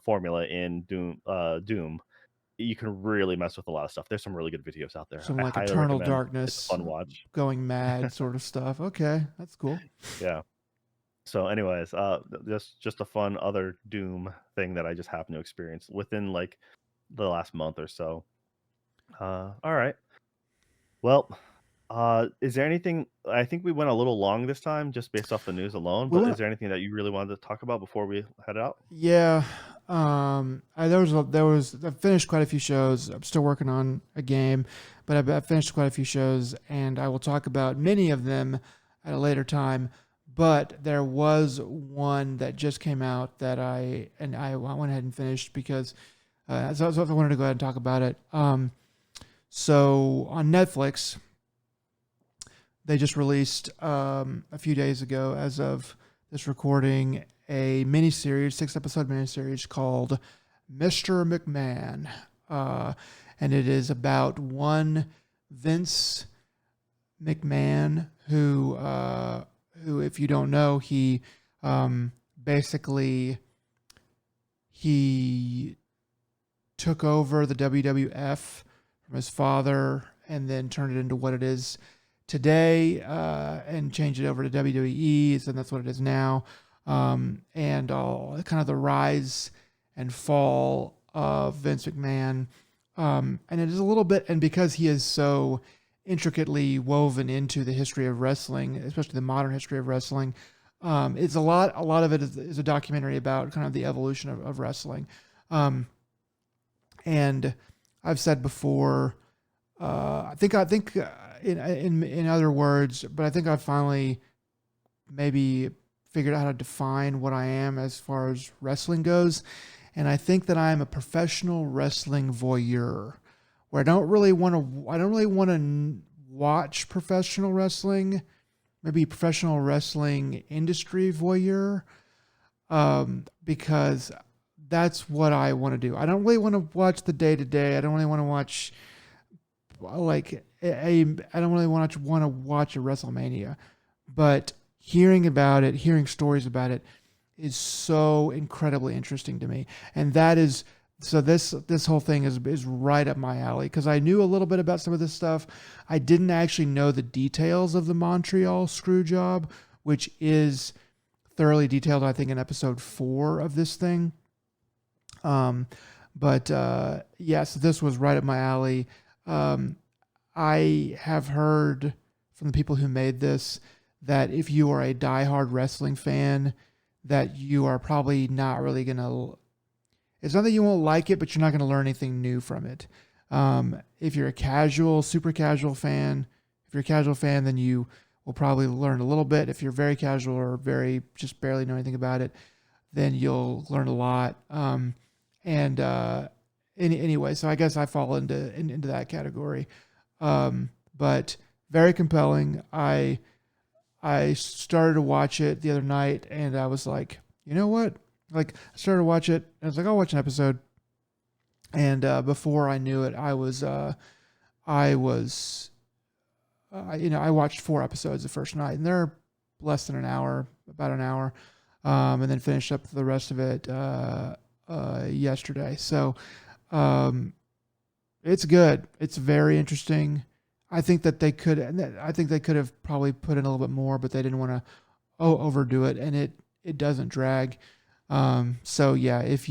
formula in Doom. you can really mess with a lot of stuff. There's some really good videos out there. Some I like highly Eternal recommend. It's a Darkness, fun watch. going mad sort of stuff. Okay, that's cool. Yeah. So, anyways, just a fun other Doom thing that I just happened to experience within like the last month or so. All right. Well, is there anything? I think we went a little long this time, just based off the news alone. We But want is there anything that you really wanted to talk about before we head out? Yeah. I finished quite a few shows. I'm still working on a game, but I finished quite a few shows, and I will talk about many of them at a later time. But there was one that just came out that I went ahead and finished because so I wanted to go ahead and talk about it. So on Netflix, they just released a few days ago, as of this recording, a miniseries, 6 episode miniseries called Mr. McMahon. And it is about one Vince McMahon who, if you don't know, he basically he took over the WWF from his father and then turned it into what it is today, and changed it over to WWE, and that's what it is now. And all kind of the rise and fall of Vince McMahon. And it is a little bit, and because he is so intricately woven into the history of wrestling, especially the modern history of wrestling, it's a lot of it is a documentary about kind of the evolution of wrestling. And I've said before, I think in other words, but I think I finally maybe figured out how to define what I am as far as wrestling goes. And I think that I am a professional wrestling voyeur, where I don't really want to watch professional wrestling, maybe professional wrestling industry voyeur, because that's what I want to do. I don't really want to watch the day to day. I don't really want to watch I don't really want to watch a WrestleMania, but hearing about it, hearing stories about it, is so incredibly interesting to me. And that is so this whole thing is right up my alley, because I knew a little bit about some of this stuff. I didn't actually know the details of the Montreal screw job, which is thoroughly detailed, I think, in episode 4 of this thing. But yes, this was right up my alley. I have heard from the people who made this that if you are a diehard wrestling fan, that you are probably not really going to, it's not that you won't like it, but you're not going to learn anything new from it. If you're a super casual fan, then you will probably learn a little bit. If you're very casual or just barely know anything about it, then you'll learn a lot. Anyway, so I guess I fall into that category. But very compelling. I started to watch it the other night, and I was like, you know what? Like, I started to watch it, and I was like, I'll watch an episode. And before I knew it, I watched 4 episodes the first night, and they're less than an hour, about an hour, and then finished up the rest of it yesterday. So it's good. It's very interesting. I think they could have probably put in a little bit more, but they didn't want to overdo it, and it doesn't drag. So yeah, if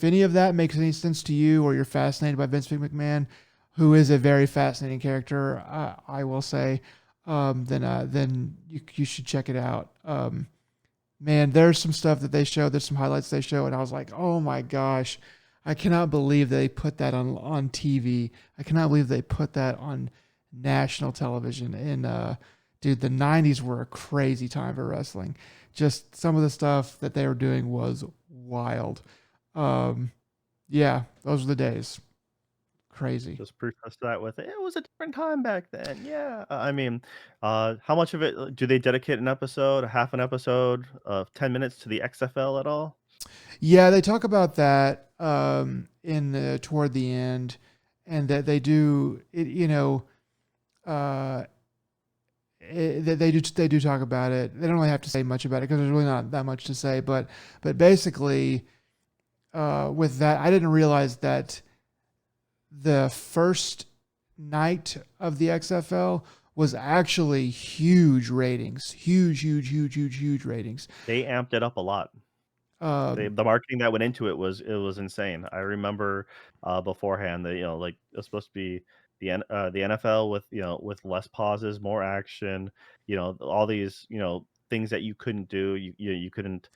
any of that makes any sense to you, or you're fascinated by Vince McMahon, who is a very fascinating character, I will say, then you should check it out. Man, there's some stuff that they show. There's some highlights they show, and I was like, oh my gosh, I cannot believe they put that on TV. I cannot believe they put that on national television. And dude, the 90s were a crazy time for wrestling. Just some of the stuff that they were doing was wild. Yeah, those were the days. Crazy. Just preface that with it was a different time back then. Yeah. I mean, how much of it do they dedicate an episode, a half an episode of 10 minutes to the XFL at all? Yeah, they talk about that toward the end, and that they do it. They do talk about it. They don't really have to say much about it because there's really not that much to say. But basically, with that, I didn't realize that the first night of the XFL was actually huge ratings, huge ratings. They amped it up a lot. Um, The marketing that went into it was insane. I remember beforehand that like it was supposed to be the NFL with with less pauses, more action. All these things that you couldn't do. You couldn't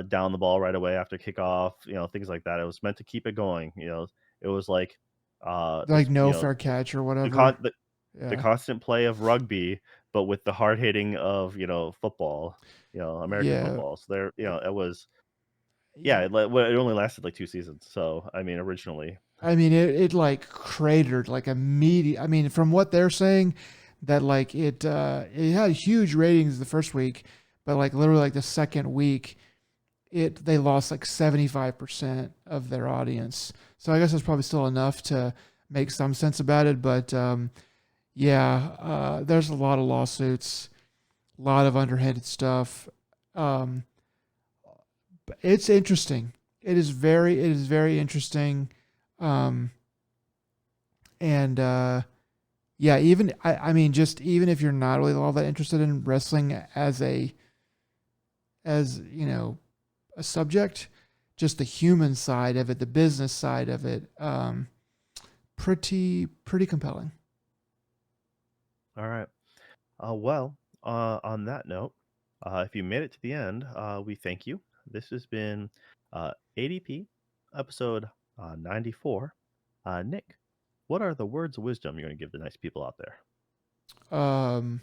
down the ball right away after kickoff. Things like that. It was meant to keep it going. It was like like this no fair catch or the, whatever. con- the the Yeah, constant play of rugby, but with the hard hitting of football. American yeah, football. So there, it was yeah, yeah. it only lasted like 2 seasons, so, I mean, originally. I mean, it like cratered like immediate. I mean, from what they're saying, that like it had huge ratings the first week, but like literally like the second week, they lost like 75% of their audience. So I guess it's probably still enough to make some sense about it, but yeah, there's a lot of lawsuits, a lot of underhanded stuff. Um, but it's interesting. It is very interesting. Um, and yeah, I mean, just even if you're not really all that interested in wrestling as a subject, just the human side of it, the business side of it, pretty compelling. Alright. Well, on that note, if you made it to the end, we thank you. This has been, ADP, episode, 94. Nick, what are the words of wisdom you're gonna give the nice people out there? Um,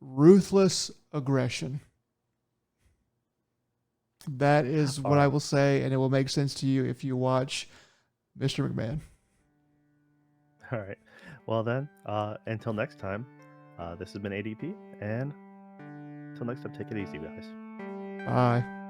Ruthless aggression. That is what I Alright. will say, and it will make sense to you if you watch Mr. McMahon. Alright. Well then, until next time, this has been ADP, and until next time, take it easy, guys. Bye.